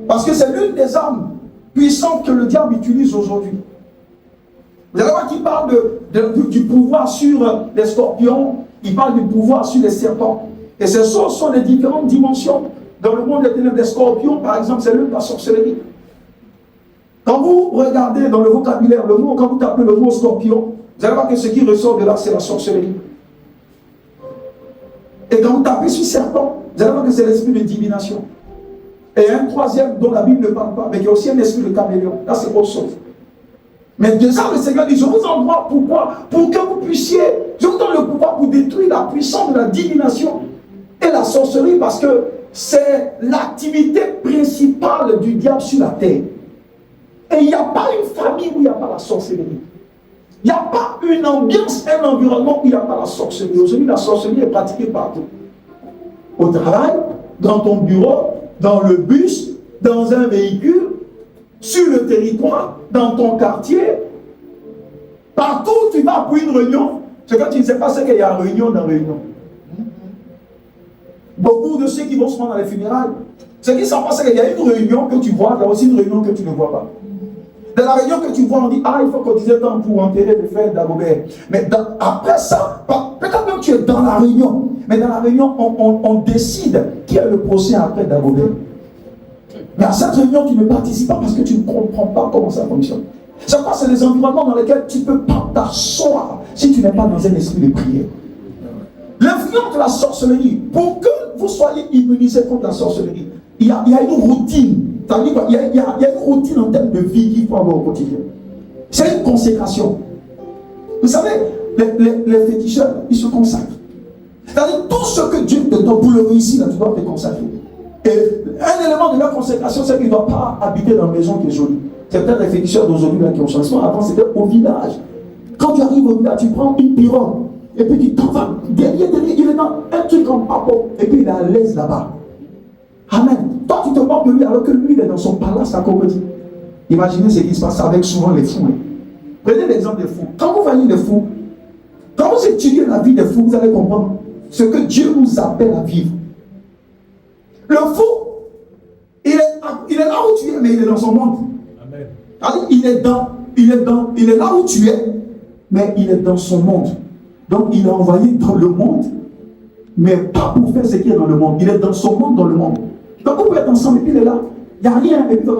Parce que c'est l'une des armes puissantes que le diable utilise aujourd'hui. Vous allez voir qu'il parle du pouvoir sur les scorpions, il parle du pouvoir sur les serpents. Et ces choses sont les différentes dimensions. Dans le monde des ténèbres, des scorpions, par exemple, c'est l'une de la sorcellerie. Quand vous regardez dans le vocabulaire le mot, quand vous tapez le mot scorpion, vous allez voir que ce qui ressort de là, c'est la sorcellerie. Et quand vous tapez sur serpent, vous allez voir que c'est l'esprit de divination. Et un troisième dont la Bible ne parle pas, mais qui est aussi un esprit de caméléon. Là, c'est autre chose. Mais déjà, le Seigneur dit, je vous envoie pourquoi? Pour que vous puissiez, je vous donne le pouvoir pour détruire la puissance de la divination et la sorcellerie, parce que c'est l'activité principale du diable sur la terre. Et il n'y a pas une famille où il n'y a pas la sorcellerie. Il n'y a pas une ambiance, un environnement où il n'y a pas la sorcellerie. Aujourd'hui, la sorcellerie est pratiquée partout. Au travail, dans ton bureau, dans le bus, dans un véhicule, sur le territoire, dans ton quartier. Partout où tu vas pour une réunion, c'est quand tu ne sais pas ce qu'il y a réunion dans réunion. Beaucoup de ceux qui vont se rendre dans les funérailles, ce qui s'en passe, c'est qu'il y a une réunion que tu vois, il y a aussi une réunion que tu ne vois pas. Dans la réunion que tu vois, on dit, ah, il faut cotiser tant pour enterrer le frère d'Agobert. Mais après ça, peut-être même tu es dans la réunion, mais dans la réunion, on décide qui est le procès après d'Agobert. Mais à cette réunion, tu ne participes pas parce que tu ne comprends pas comment ça fonctionne. C'est quoi? C'est des environnements dans lesquels tu ne peux pas t'asseoir si tu n'es pas dans un esprit de prière. L'influence de la sorcellerie, pour que vous soyez immunisés contre la sorcellerie, il y a une routine. Ça veut dire quoi? Il y a une routine en termes de vie qu'il faut avoir au quotidien. C'est une consécration. Vous savez, les féticheurs, ils se consacrent. C'est-à-dire tout ce que Dieu te donne pour le réussir, là, tu dois te consacrer. Et un élément de leur consécration, c'est qu'ils ne doivent pas habiter dans une maison qui est jolie. C'est peut-être les féticheurs d'aujourd'hui là qui ont changé. Avant, c'était au village. Quand tu arrives au village, tu prends une pirogue. Et puis tu t'en vas. Derrière, il est dans un truc en papo. Et puis il est à l'aise là-bas. Amen. Toi, tu te moques de lui alors que lui, il est dans son palace à Cocody. Imaginez ce qui se passe avec souvent les fous. Prenez l'exemple des fous. Quand vous voyez les fous, quand vous étudiez la vie des fous, vous allez comprendre ce que Dieu nous appelle à vivre. Le fou, il est là où tu es, mais il est dans son monde. Amen. Alors, il est là où tu es, mais il est dans son monde. Donc, il est envoyé dans le monde, mais pas pour faire ce qui est dans le monde. Il est dans son monde, dans le monde. Donc, vous pouvez être ensemble, et puis il est là. Il n'y a rien, et puis donc,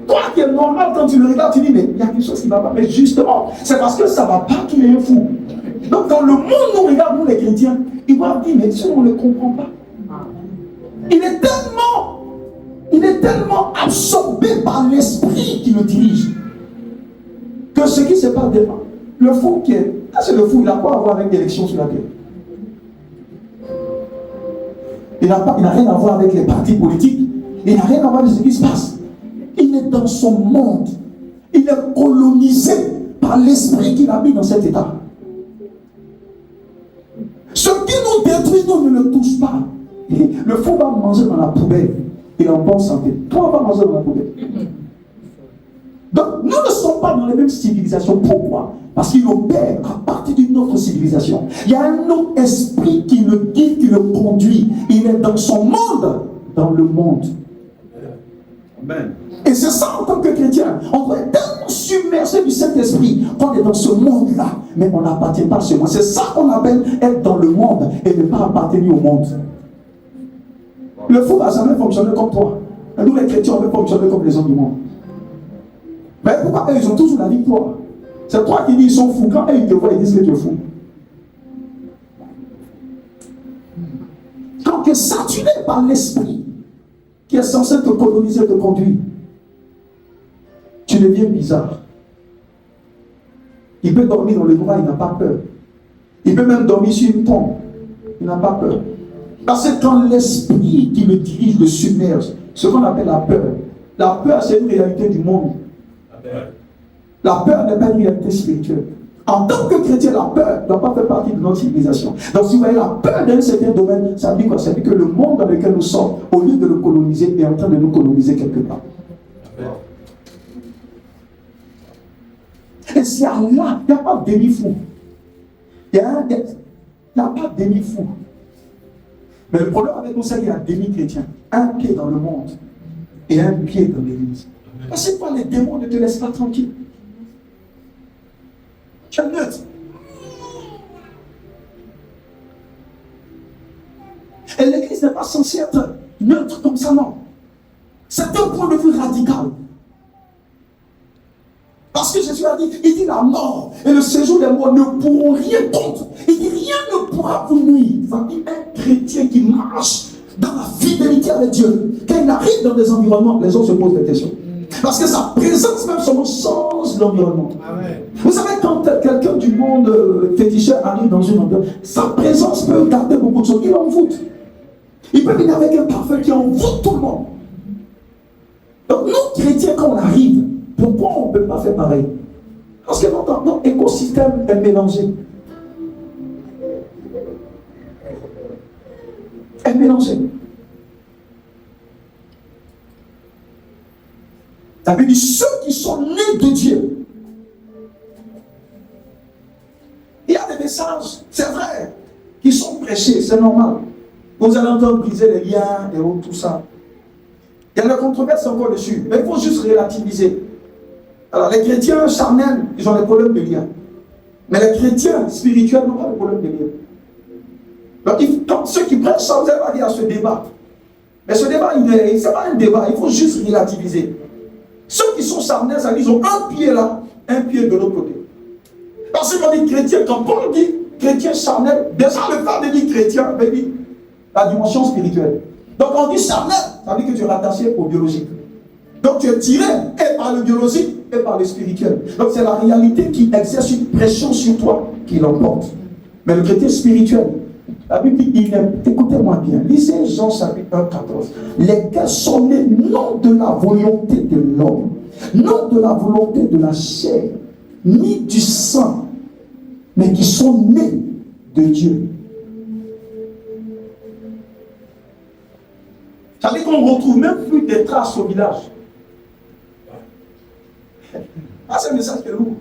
toi qui es normal, quand tu le regardes, tu dis, mais il y a quelque chose qui ne va pas. Mais justement, c'est parce que ça ne va pas qu'il est un fou. Donc, quand le monde nous regarde, nous les chrétiens, ils vont dire, mais ça, on ne le comprend pas. Il est tellement absorbé par l'esprit qui le dirige que ce qui se passe devant. Le fou qui est. C'est le fou, il n'a quoi à voir avec l'élection sur la terre. Il n'a rien à voir avec les partis politiques. Il n'a rien à voir avec ce qui se passe. Il est dans son monde. Il est colonisé par par l'esprit qu'il a mis dans cet état. Ce qui nous détruit, nous ne le touche pas. Le fou va manger dans la poubelle. Il est en bonne santé. Toi, va manger dans la poubelle. Donc, nous ne sommes pas dans les mêmes civilisations. Pourquoi? Parce qu'il opère à partir d'une autre civilisation. Il y a un autre esprit qui le guide, qui le conduit. Il est dans son monde, dans le monde. Amen. Et c'est ça en tant que chrétien. On doit être tellement submergé du Saint-Esprit qu'on est dans ce monde-là, mais on n'appartient pas à ce monde. C'est ça qu'on appelle être dans le monde et ne pas appartenir au monde. Le fou va jamais fonctionner comme toi. Et nous, les chrétiens, on veut fonctionner comme les hommes du monde. Mais pourquoi eux, ils ont toujours la victoire? C'est toi qui dis ils sont fous. Quand eux, ils te voient, ils disent que tu es fou. Quand tu es saturé par l'esprit qui est censé te coloniser, te conduire, tu deviens bizarre. Il peut dormir dans le noir, il n'a pas peur. Il peut même dormir sur une tombe, il n'a pas peur. Parce que quand l'esprit qui le dirige le submerge, ce qu'on appelle la peur c'est une réalité du monde. La peur n'est pas une réalité spirituelle. En tant que chrétien, la peur ne doit pas faire partie de notre civilisation. Donc si vous voyez la peur dans un certain domaine, ça veut dire quoi? Ça veut dire que le monde dans lequel nous sommes, au lieu de le coloniser, est en train de nous coloniser quelque part. Et c'est là, il n'y a pas de demi-fou. Il n'y a pas de demi-fou. Mais le problème avec nous, c'est qu'il y a demi-chrétiens. Un pied dans le monde et un pied dans l'église. Parce que les démons ne te laissent pas tranquille. Tu es neutre. Et l'église n'est pas censée être neutre comme ça, non. C'est un point de vue radical. Parce que Jésus a dit, il dit la mort et le séjour des morts ne pourront rien contre. Il dit rien ne pourra vous nuire. Ça dit un chrétien qui marche dans la fidélité avec Dieu. Quand il arrive dans des environnements, les autres se posent des questions. Parce que sa présence même change l'environnement. Vous savez, quand quelqu'un du monde féticheur arrive dans une ambiance, sa présence peut garder beaucoup de choses. Il envoûte. Il peut venir avec un parfum qui envoûte tout le monde. Donc nous, chrétiens, quand on arrive, pourquoi on ne peut pas faire pareil? Parce que notre écosystème est mélangé. Est mélangé. Ça veut dire ceux qui sont nés de Dieu. Il y a des messages, c'est vrai, qui sont prêchés, c'est normal. Vous allez entendre briser les liens et tout ça. Il y a des controverses encore dessus, mais il faut juste relativiser. Alors les chrétiens charnels, ils ont des problèmes de liens. Mais les chrétiens spirituels n'ont pas de problème de liens. Donc quand ceux qui prêchent ça, vous allez dire à ce débat. Mais ce débat, c'est pas un débat, il faut juste relativiser. Ceux qui sont charnels, ça dit ils ont un pied là, un pied de l'autre côté. Parce qu'on dit chrétien, quand Paul dit chrétien charnel, déjà le fait de dire chrétien veut dire la dimension spirituelle. Donc on dit charnel, ça veut dire que tu es rattaché au biologique. Donc tu es tiré et par le biologique et par le spirituel. Donc c'est la réalité qui exerce une pression sur toi qui l'emporte. Mais le chrétien spirituel, la Bible dit, écoutez-moi bien, lisez Jean chapitre 1, 14. Lesquels sont nés non de la volonté de l'homme, non de la volonté de la chair, ni du sang, mais qui sont nés de Dieu. Ça veut dire qu'on ne retrouve même plus des traces au village. Ah, c'est le message que nous.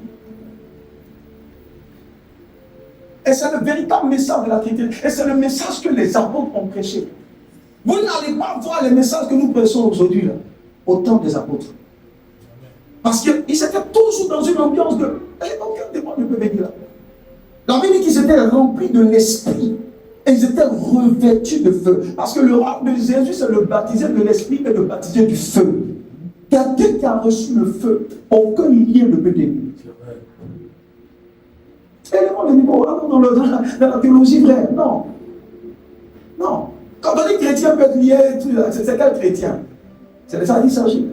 Et c'est le véritable message de la Trinité. Et c'est le message que les apôtres ont prêché. Vous n'allez pas voir les messages que nous prêchons aujourd'hui, là, au temps des apôtres. Parce qu'ils étaient toujours dans une ambiance de... aucun démon ne peut venir là. La Bible dit qu'ils étaient remplis de l'esprit. Et ils étaient revêtus de feu. Parce que le rôle de Jésus, c'est le baptiser de l'esprit et le baptiser du feu. Quelqu'un qui a reçu le feu, aucun lien ne peut dénouer. C'est l'élément de niveau, dans la théologie vraie. Non. Non. Quand on dit chrétien peut être lié, c'est quel chrétien? C'est de ça qu'il s'agit.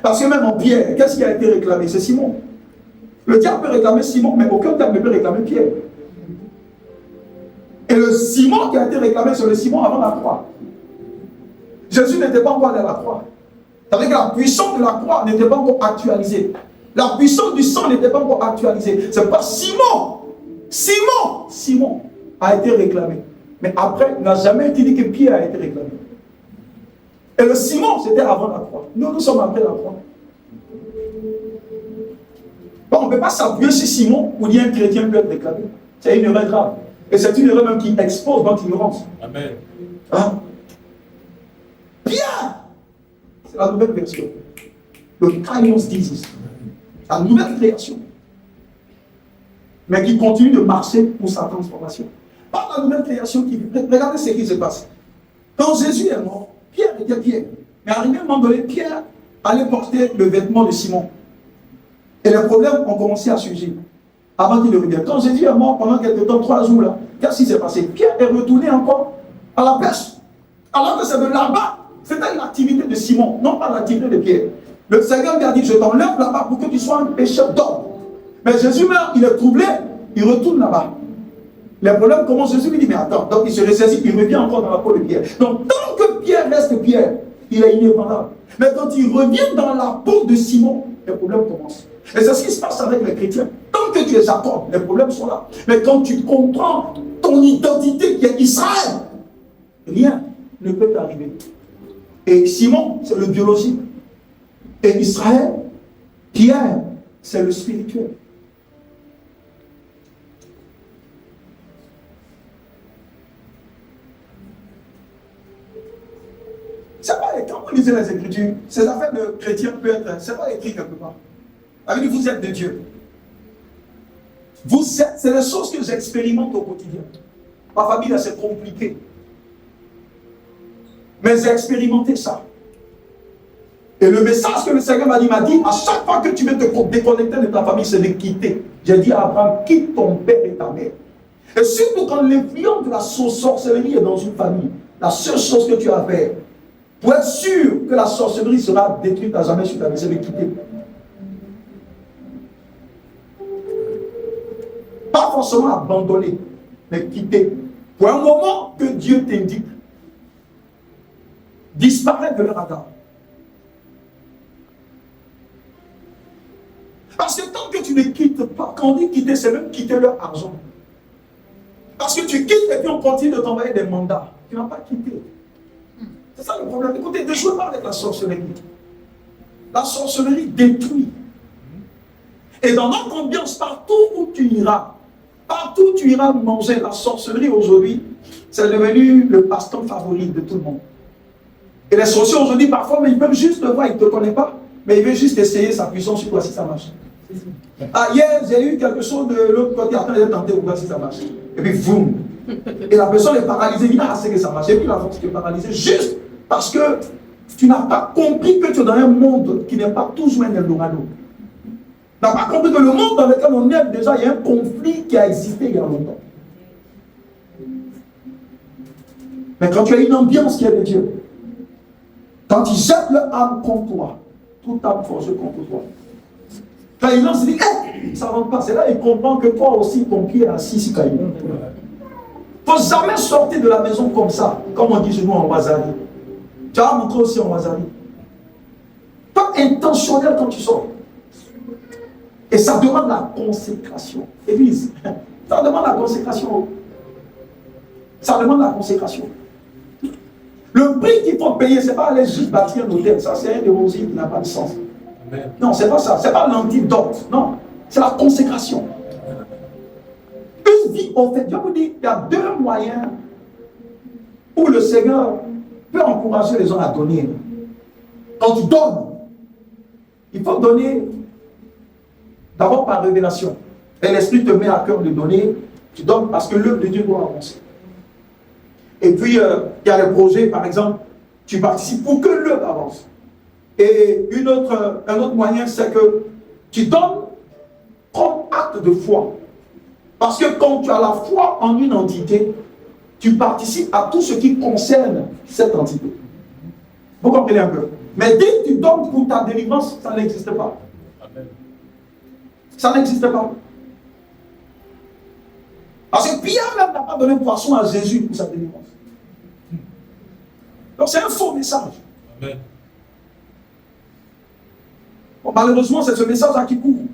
Parce que même en Pierre, qu'est-ce qui a été réclamé? C'est Simon. Le diable peut réclamer Simon, mais aucun diable ne peut réclamer Pierre. Et le Simon qui a été réclamé, c'est le Simon avant la croix. Jésus n'était pas encore allé à la croix. C'est-à-dire que la puissance de la croix n'était pas encore actualisée. La puissance du sang n'était pas encore actualisée. C'est pas Simon a été réclamé. Mais après, il n'a jamais été dit que Pierre a été réclamé. Et le Simon, c'était avant la croix. Nous sommes après la croix. Bon, on ne peut pas s'appuyer sur Simon pour dire qu'un chrétien peut être réclamé. C'est une erreur grave. Et c'est une erreur même qui expose notre ignorance. Amen. Hein? Pierre, c'est la nouvelle version. Le Kainos Disease. La nouvelle création. Mais qui continue de marcher pour sa transformation. Pas la nouvelle création qui... Regardez ce qui se passe. Quand Jésus est mort, Pierre était Pierre. Mais arrivé à un moment donné, Pierre allait porter le vêtement de Simon. Et les problèmes ont commencé à surgir. Avant qu'il ne revienne. Quand Jésus est mort pendant quelques temps, 3 jours là, qu'est-ce qui s'est passé? Pierre est retourné encore à la pêche. Alors que c'est de là-bas. C'était l'activité de Simon, non pas l'activité de Pierre. Le Seigneur lui a dit, je t'enlève là-bas pour que tu sois un pécheur d'homme. Mais Jésus meurt, il est troublé, il retourne là-bas. Les problèmes commencent, Jésus lui dit, mais attends, donc il se ressaisit, il revient encore dans la peau de Pierre. Donc tant que Pierre reste Pierre, il est inébranlable. Mais quand il revient dans la peau de Simon, les problèmes commencent. Et c'est ce qui se passe avec les chrétiens. Tant que tu es Jacob, les problèmes sont là. Mais quand tu comprends ton identité qui est Israël, rien ne peut t'arriver. Et Simon, c'est le biologique. Et Israël, Pierre, c'est le spirituel. C'est pas, quand vous lisez les Écritures, ces affaires de chrétiens peut être, c'est pas écrit quelque part. Avec vous êtes de Dieu. Vous êtes, c'est les choses que j'expérimente au quotidien. Ma famille, là, c'est compliqué. Mais j'ai expérimenté ça. Et le message que le Seigneur m'a dit, à chaque fois que tu veux te déconnecter de ta famille, c'est de quitter. J'ai dit à Abraham, quitte ton père et ta mère. Et surtout quand l'influence de la sorcellerie est dans une famille, la seule chose que tu as à faire, pour être sûr que la sorcellerie sera détruite à jamais sur ta vie, c'est de quitter. Pas forcément abandonner, mais quitter. Pour un moment que Dieu t'indique, disparaître de leur radar. Parce que tant que tu ne quittes pas, quand on dit quitter, c'est même quitter leur argent. Parce que tu quittes et puis on continue de t'envoyer des mandats. Tu n'as pas quitté. C'est ça le problème. Écoutez, ne jouez pas avec la sorcellerie. La sorcellerie détruit. Et dans notre ambiance, partout où tu iras manger la sorcellerie aujourd'hui, c'est devenu le passe-temps favori de tout le monde. Et les sorciers aujourd'hui, parfois, mais ils peuvent juste le voir, ils ne te connaissent pas, mais ils veulent juste essayer sa puissance sur toi si ça marche. Ah, hier, j'ai eu quelque chose de l'autre côté, après j'ai tenté de voir si ça marche. Et puis, boum. Et la personne est paralysée, il a assez que ça marche. Et puis la force qui est paralysée, juste parce que tu n'as pas compris que tu es dans un monde qui n'est pas toujours un Eldorado. Tu n'as pas compris que le monde dans lequel on est, déjà, il y a un conflit qui a existé il y a longtemps. Mais quand tu as une ambiance qui est de Dieu, quand il jette l'âme contre toi, toute âme forgée contre toi, quand il lance, il dit, hey, ça ne rentre pas. C'est là qu'il comprend que toi aussi, ton pied est assis sur Caïn. Il ne faut jamais sortir de la maison comme ça, comme on dit chez nous en Wazari. Tu as montré aussi en Wazari. Pas intentionnel quand tu sors. Et ça demande la consécration. Église, ça demande la consécration. Ça demande la consécration. Le prix qu'il faut payer, ce n'est pas aller juste bâtir un hôtel. Ça, c'est un évangile qui n'a pas de sens. Amen. Non, ce n'est pas ça. Ce n'est pas l'antidote. Non, c'est la consécration. Une vie, en fait, je vous dis, il y a 2 moyens où le Seigneur peut encourager les gens à donner. Quand tu donnes, il faut donner d'abord par révélation. Et l'Esprit te met à cœur de donner. Tu donnes parce que l'œuvre de Dieu doit avancer. Et puis, il y a les projets, par exemple, tu participes pour que l'œuvre avance. Et un autre moyen, c'est que tu donnes comme acte de foi. Parce que quand tu as la foi en une entité, tu participes à tout ce qui concerne cette entité. Vous comprenez un peu? Mais dès que tu donnes pour ta délivrance, ça n'existe pas. Amen. Ça n'existe pas. Parce que Pierre même n'a pas donné poisson à Jésus pour sa délivrance. Donc c'est un faux message. Amen. Bon, malheureusement, c'est ce message-là qui court.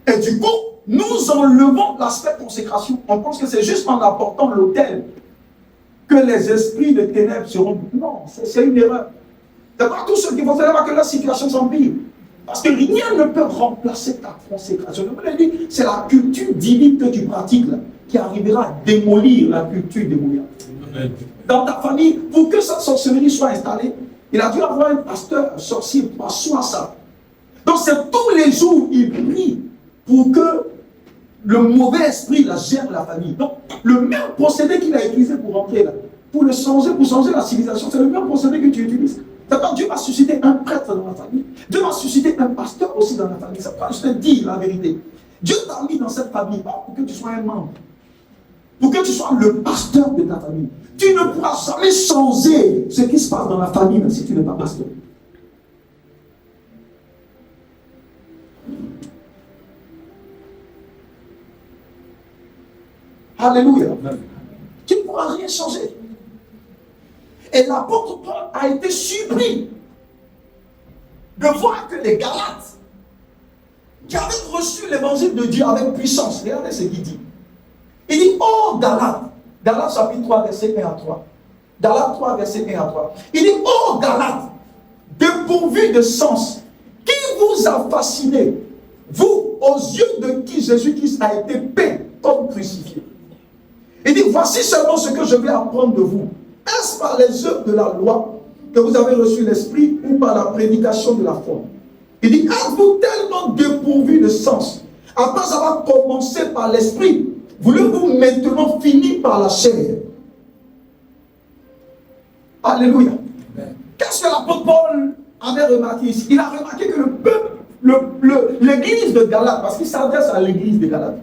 Et du coup, nous enlevons l'aspect consécration. On pense que c'est juste en apportant l'autel que les esprits de ténèbres seront... Non, c'est une erreur. D'abord, tous ceux qui vont savoir que la situation s'empire. Parce que rien ne peut remplacer ta consécration. Je vous l'ai dit, c'est la culture divine que tu pratiques là, qui arrivera à démolir la culture démoniaque. Dans ta famille, pour que cette sorcellerie soit installée, il a dû avoir un pasteur, un sorcier, pour asseoir ça. Donc c'est tous les jours, il prie pour que le mauvais esprit la gère la famille. Donc le même procédé qu'il a utilisé pour rentrer là, pour changer la civilisation, c'est le même procédé que tu utilises. D'abord, Dieu va susciter un prêtre dans la famille. Dieu va susciter un pasteur aussi dans la famille. C'est pas, je te dis la vérité. Dieu t'a mis dans cette famille, pas pour que tu sois un membre. Pour que tu sois le pasteur de ta famille. Tu ne pourras jamais changer ce qui se passe dans la famille, même si tu n'es pas pasteur. Alléluia. Tu ne pourras rien changer. Et l'apôtre Paul a été surpris de voir que les Galates, qui avaient reçu l'évangile de Dieu avec puissance, regardez ce qu'il dit. Il dit, oh Galates, Galates chapitre 3, verset 1 à 3. Galates 3, verset 1 à 3. Il dit, oh Galates, dépourvus de sens, qui vous a fasciné, vous, aux yeux de qui Jésus-Christ a été peint comme crucifié. Il dit, voici seulement ce que je vais apprendre de vous. Est-ce par les œuvres de la loi que vous avez reçu l'esprit ou par la prédication de la foi? Il dit, êtes-vous tellement dépourvu de sens, après avoir commencé par l'esprit, voulez-vous maintenant finir par la chair? Alléluia. Qu'est-ce que l'apôtre Paul avait remarqué ici? Il a remarqué que le peuple, l'église de Galate, parce qu'il s'adresse à l'église de Galate.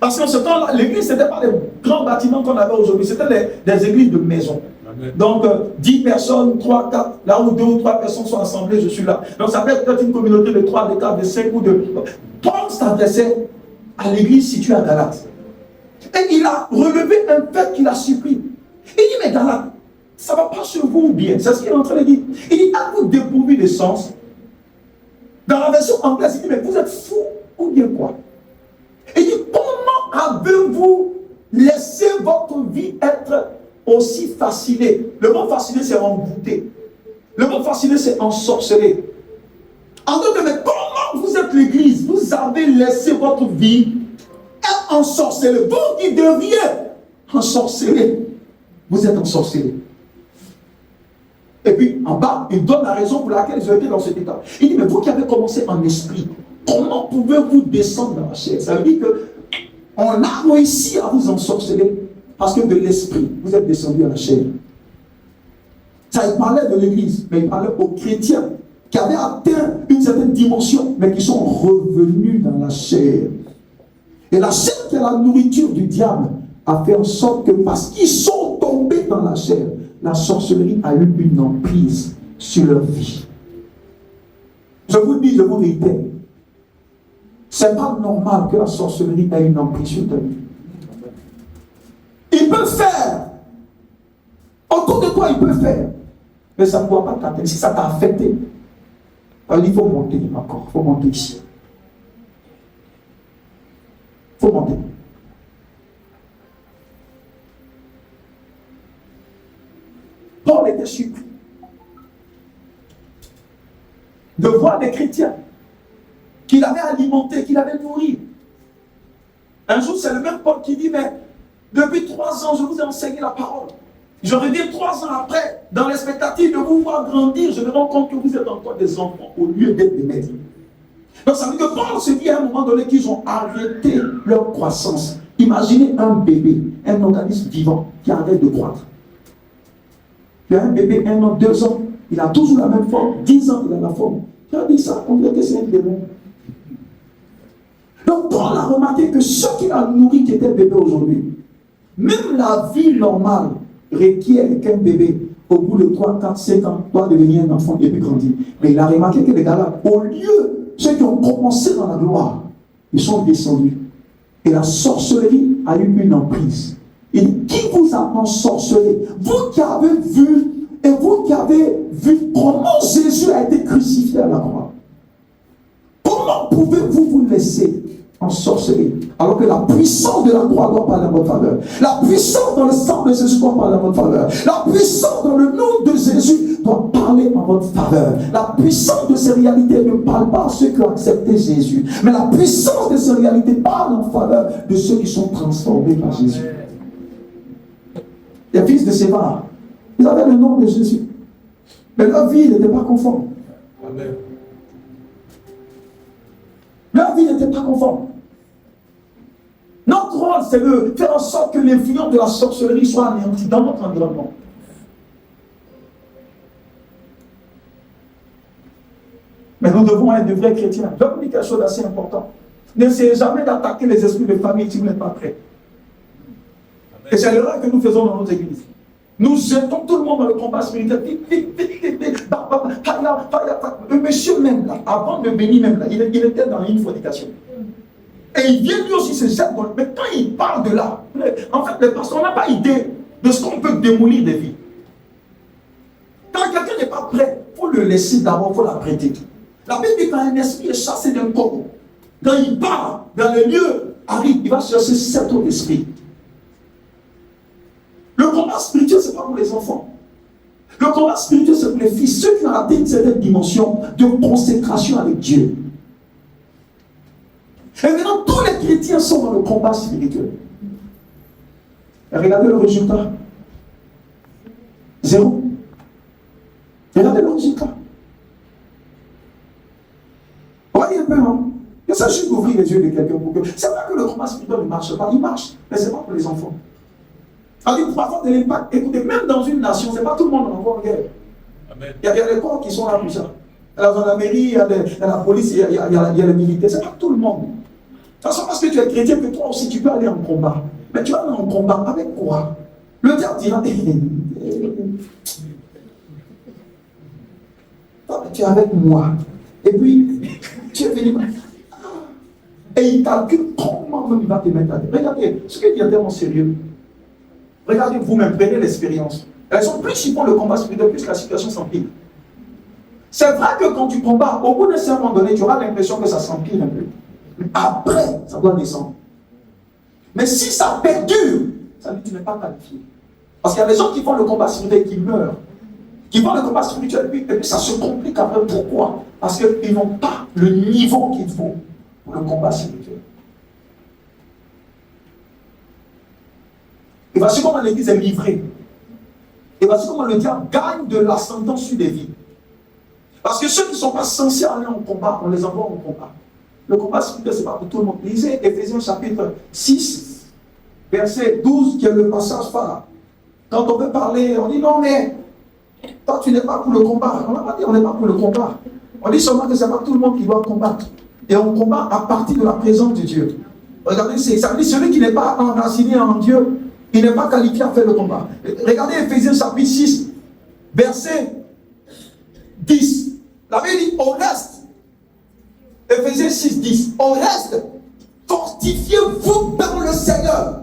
Parce qu'en ce temps-là, l'église, ce n'était pas des grands bâtiments qu'on avait aujourd'hui, c'était des églises de maison. Amen. Donc, 10 personnes, 3, 4, là où 2 ou 3 personnes sont assemblées, je suis là. Donc, ça peut être une communauté de 3, de 4, de 5 ou de... Paul s'adressait à l'église située à Galate. Et il a relevé un fait qu'il a surpris. Il dit, mais Galate, ça ne va pas sur vous bien. C'est ce qu'il est en train de dire. Il dit, êtes-vous dépourvu de sens? Dans la version anglaise, il dit, mais vous êtes fous ou bien quoi? Il dit, comment avez-vous laissé votre vie être aussi fascinée? Le mot fasciné, c'est envoûté. Le mot fasciné, c'est ensorcelé. En d'autres termes, comment vous êtes l'église? Vous avez laissé votre vie être ensorcelée. Vous qui deviez ensorcelé, vous êtes ensorcelé. Et puis, en bas, il donne la raison pour laquelle ils ont été dans cet état. Il dit, mais vous qui avez commencé en esprit, comment pouvez-vous descendre dans la chair? Ça veut dire que on a réussi à vous ensorceler parce que de l'esprit, vous êtes descendu à la chair. Ça, il parlait de l'église, mais il parlait aux chrétiens qui avaient atteint une certaine dimension, mais qui sont revenus dans la chair. Et la chair, qui est la nourriture du diable, a fait en sorte que parce qu'ils sont tombés dans la chair, la sorcellerie a eu une emprise sur leur vie. Je vous dis, je vous réitère, c'est pas normal que la sorcellerie ait une emprise sur ta vie. Il peut faire. Autour de toi, il peut faire. Mais ça ne pourra pas t'atteindre. Si ça t'a affecté, alors il faut monter encore. Il faut monter ici. Il faut monter. Paul était surpris de voir des chrétiens qu'il avait alimentés, qu'il avait nourris. Un jour, c'est le même Paul qui dit, mais depuis 3 ans, je vous ai enseigné la parole. Je reviens 3 ans après, dans l'expectative de vous voir grandir, je me rends compte que vous êtes encore des enfants au lieu d'être des maîtres. Donc ça veut dire que Paul se dit à un moment donné qu'ils ont arrêté leur croissance. Imaginez un bébé, un organisme vivant qui arrête de croître. Il y a un bébé, 1 an, 2 ans, il a toujours la même forme, 10 ans, il a la forme. Tu as dit ça, on dirait que c'est un démon. Donc Paul a remarqué que ceux qu'il a nourris qui étaient bébés aujourd'hui, même la vie normale requiert qu'un bébé, au bout de 3, 4, 5 ans, doit devenir un enfant et puis grandir. Mais il a remarqué que les gars là, au lieu, ceux qui ont commencé dans la gloire, ils sont descendus. Et la sorcellerie a eu une emprise. Et qui vous a ensorcelé? Vous qui avez vu et vous qui avez vu comment Jésus a été crucifié à la croix, comment pouvez-vous vous laisser en sorcellerie alors que la puissance de la croix doit parler en votre faveur? La puissance dans le sang de Jésus doit parler en votre faveur. La puissance dans le nom de Jésus doit parler en votre faveur. La puissance de ces réalités ne parle pas à ceux qui ont accepté Jésus, mais la puissance de ces réalités parle en faveur de ceux qui sont transformés par Jésus. Les fils de Sévar, ils avaient le nom de Jésus, mais leur vie n'était pas conforme. Amen. Leur vie n'était pas conforme. Notre rôle, c'est de faire en sorte que l'influence de la sorcellerie soit anéantie dans notre environnement. Mais nous devons être de vrais chrétiens. Je vais vous dire quelque chose d'assez important. N'essayez jamais d'attaquer les esprits de famille si vous n'êtes pas prêts. Et c'est l'erreur que nous faisons dans nos églises. Nous jetons tout le monde dans le combat spirituel. Le monsieur même là, avant de venir même là, il était dans une fornication. Et il vient lui aussi se jette dans le... Mais quand il parle de là, en fait, le pasteur n'a pas idée de ce qu'on peut démolir des vies. Quand quelqu'un n'est pas prêt, il faut le laisser d'abord, il faut l'apprêter. La Bible dit quand un esprit est chassé d'un corps, quand il part dans le lieu, arrive, il va chercher 7 autres esprits. Le combat spirituel, ce n'est pas pour les enfants. Le combat spirituel, c'est pour les fils, ceux qui ont atteint une certaine dimension de consécration avec Dieu. Et maintenant, tous les chrétiens sont dans le combat spirituel. Et regardez le résultat. 0. Regardez le résultat. Voyez un peu, non? Il s'agit d'ouvrir les yeux de quelqu'un pour que... C'est vrai que le combat spirituel ne marche pas. Il marche, mais ce n'est pas pour les enfants. C'est-à-dire, pour avoir de l'impact, écoutez, même dans une nation, ce n'est pas tout le monde qui envoie en guerre. Il y a des corps qui sont là pour ça. Dans la mairie, il y a la police, il y a les militaires. Ce n'est pas tout le monde. De toute façon, parce que tu es chrétien, que toi aussi tu peux aller en combat. Mais tu vas aller en combat avec quoi? Le diable dira, tu es avec moi. Et puis, tu es venu. Et il calcule comment même il va te mettre à terre. Regardez, ce qu'il dit est tellement sérieux. Regardez vous-même, prenez l'expérience. Elles sont plus ils font le combat spirituel, plus la situation s'empire. C'est vrai que quand tu combats, au bout d'un certain moment donné, tu auras l'impression que ça s'empire un peu. Après, ça doit descendre. Mais si ça perdure, ça veut dire que tu n'es pas qualifié. Parce qu'il y a des gens qui font le combat spirituel qui meurent. Qui font le combat spirituel et puis ça se complique après. Pourquoi? Parce qu'ils n'ont pas le niveau qu'il faut pour le combat spirituel. Et voici comment l'église est livrée. Et voici comment le diable gagne de l'ascendant sur des vies. Parce que ceux qui ne sont pas censés aller en combat, on les envoie en combat. Le combat spirituel, ce n'est pas pour tout le monde. Lisez Éphésiens chapitre 6, verset 12, qui est le passage phare. Quand on veut parler, on dit non, mais toi, tu n'es pas pour le combat. On n'a pas dit on n'est pas pour le combat. On dit seulement que ce n'est pas tout le monde qui doit combattre. Et on combat à partir de la présence de Dieu. Regardez, ça veut dire celui qui n'est pas enraciné en Dieu, il n'est pas qualifié à faire le combat. Regardez Éphésiens chapitre 6, verset 10. La Bible dit au reste. Éphésiens 6, 10. Au reste, fortifiez-vous dans le Seigneur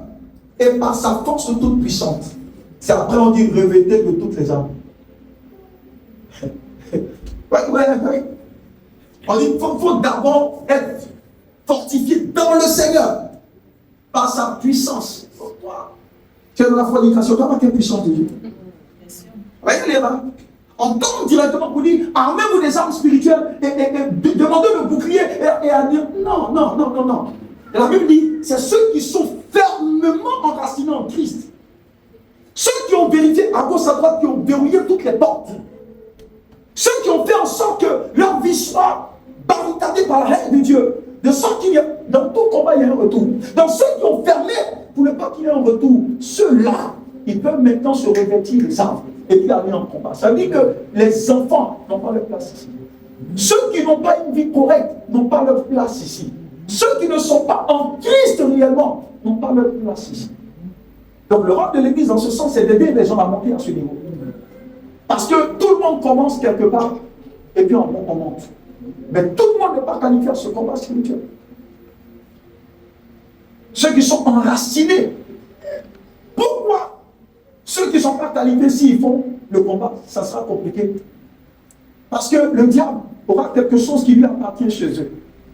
et par sa force toute puissante. C'est après on dit revêtez de toutes les armes. Ouais. On dit qu'il faut d'abord être fortifié dans le Seigneur par sa puissance. Tu es dans la fornication, tu n'as pas quelle puissance de Dieu. Voyez les mains. On tombe directement pour dire armez-vous des armes spirituelles et demandez le bouclier et à dire non. La Bible dit c'est ceux qui sont fermement enracinés en Christ. Ceux qui ont vérifié à gauche à droite, qui ont verrouillé toutes les portes. Ceux qui ont fait en sorte que leur vie soit barricadée par la haine de Dieu. De sorte qu'il y a, dans tout combat, il y a un retour. Dans ceux qui ont fermé pour ne pas qu'il y ait un retour, ceux-là, ils peuvent maintenant se revêtir les armes et puis aller en combat. Ça veut dire que les enfants n'ont pas leur place ici. Ceux qui n'ont pas une vie correcte n'ont pas leur place ici. Ceux qui ne sont pas en Christ réellement n'ont pas leur place ici. Donc le rôle de l'Église dans ce sens, c'est d'aider les gens à monter à ce niveau. Parce que tout le monde commence quelque part et puis on monte. Mais tout le monde n'est pas qualifié à ce combat spirituel. Ceux qui sont enracinés. Pourquoi ceux qui ne sont pas qualifiés, s'ils font le combat, ça sera compliqué? Parce que le diable aura quelque chose qui lui appartient chez eux.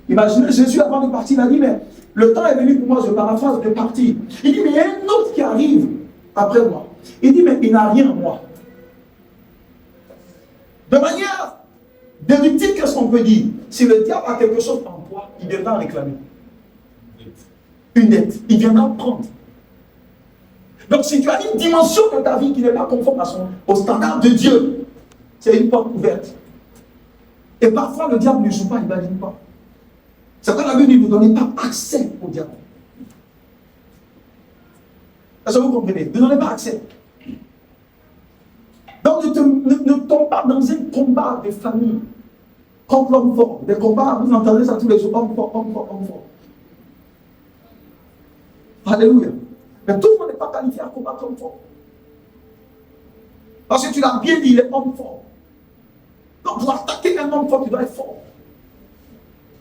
Imaginez Jésus avant de partir, il a dit, mais le temps est venu pour moi, je paraphrase, de partir. Il dit, mais il y a un autre qui arrive après moi. Il dit, mais il n'a rien en moi. De manière déductive, qu'est-ce qu'on peut dire? Si le diable a quelque chose en toi, il viendra réclamer. Une dette. Il viendra prendre. Donc si tu as une dimension de ta vie qui n'est pas conforme au standard de Dieu, c'est une porte ouverte. Et parfois le diable ne joue pas, il ne valide pas. C'est quand la Bible dit, ne donnez pas accès au diable. Est-ce que vous comprenez? Ne donnez pas accès. Donc ne tombe pas dans un combat de famille contre l'homme fort. Des combats, vous entendez ça tous les jours, homme fort, homme fort, homme fort. Alléluia. Mais tout le monde n'est pas qualifié à combattre l'homme fort. Parce que tu l'as bien dit, il est homme fort. Donc pour attaquer un homme fort, tu dois être fort.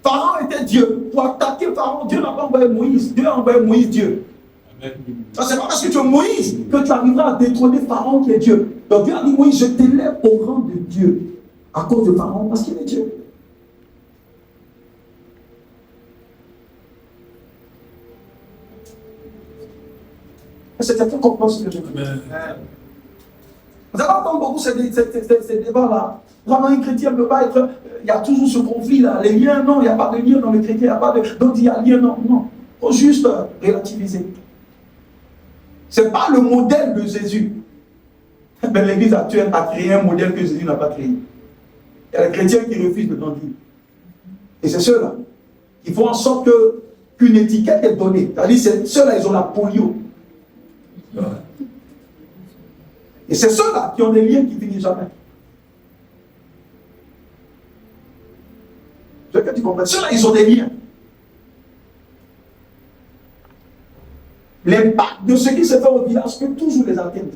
Pharaon était Dieu. Pour attaquer Pharaon, Dieu n'a pas envoyé Moïse. Dieu a envoyé Moïse Dieu. Ça, c'est pas parce que tu es Moïse que tu arriveras à détrôner Pharaon qui est Dieu. Donc Dieu a dit, Moïse, je t'élève au rang de Dieu. À cause de Pharaon, parce qu'il est Dieu. C'est quelqu'un qui comprend ce que je veux dire. Vous avez entendu beaucoup ces débats-là. Vraiment, un chrétien ne peut pas être. Il y a toujours ce conflit-là. Les liens, non, il n'y a pas de lien dans le chrétien. Il n'y a pas de. Donc il y a lien, non, non. Il faut juste relativiser. Ce n'est pas le modèle de Jésus. Mais l'Église actuelle a créé un modèle que Jésus n'a pas créé. Il y a les chrétiens qui refusent de grandir. Et c'est ceux-là. Il faut en sorte qu'une étiquette est donnée. C'est-à-dire, ceux-là, ils ont la polio. Et c'est ceux-là qui ont des liens qui finissent jamais. Je veux que tu comprennes. Ceux-là, ils ont des liens. L'impact de ce qui se fait au village peut toujours les atteindre.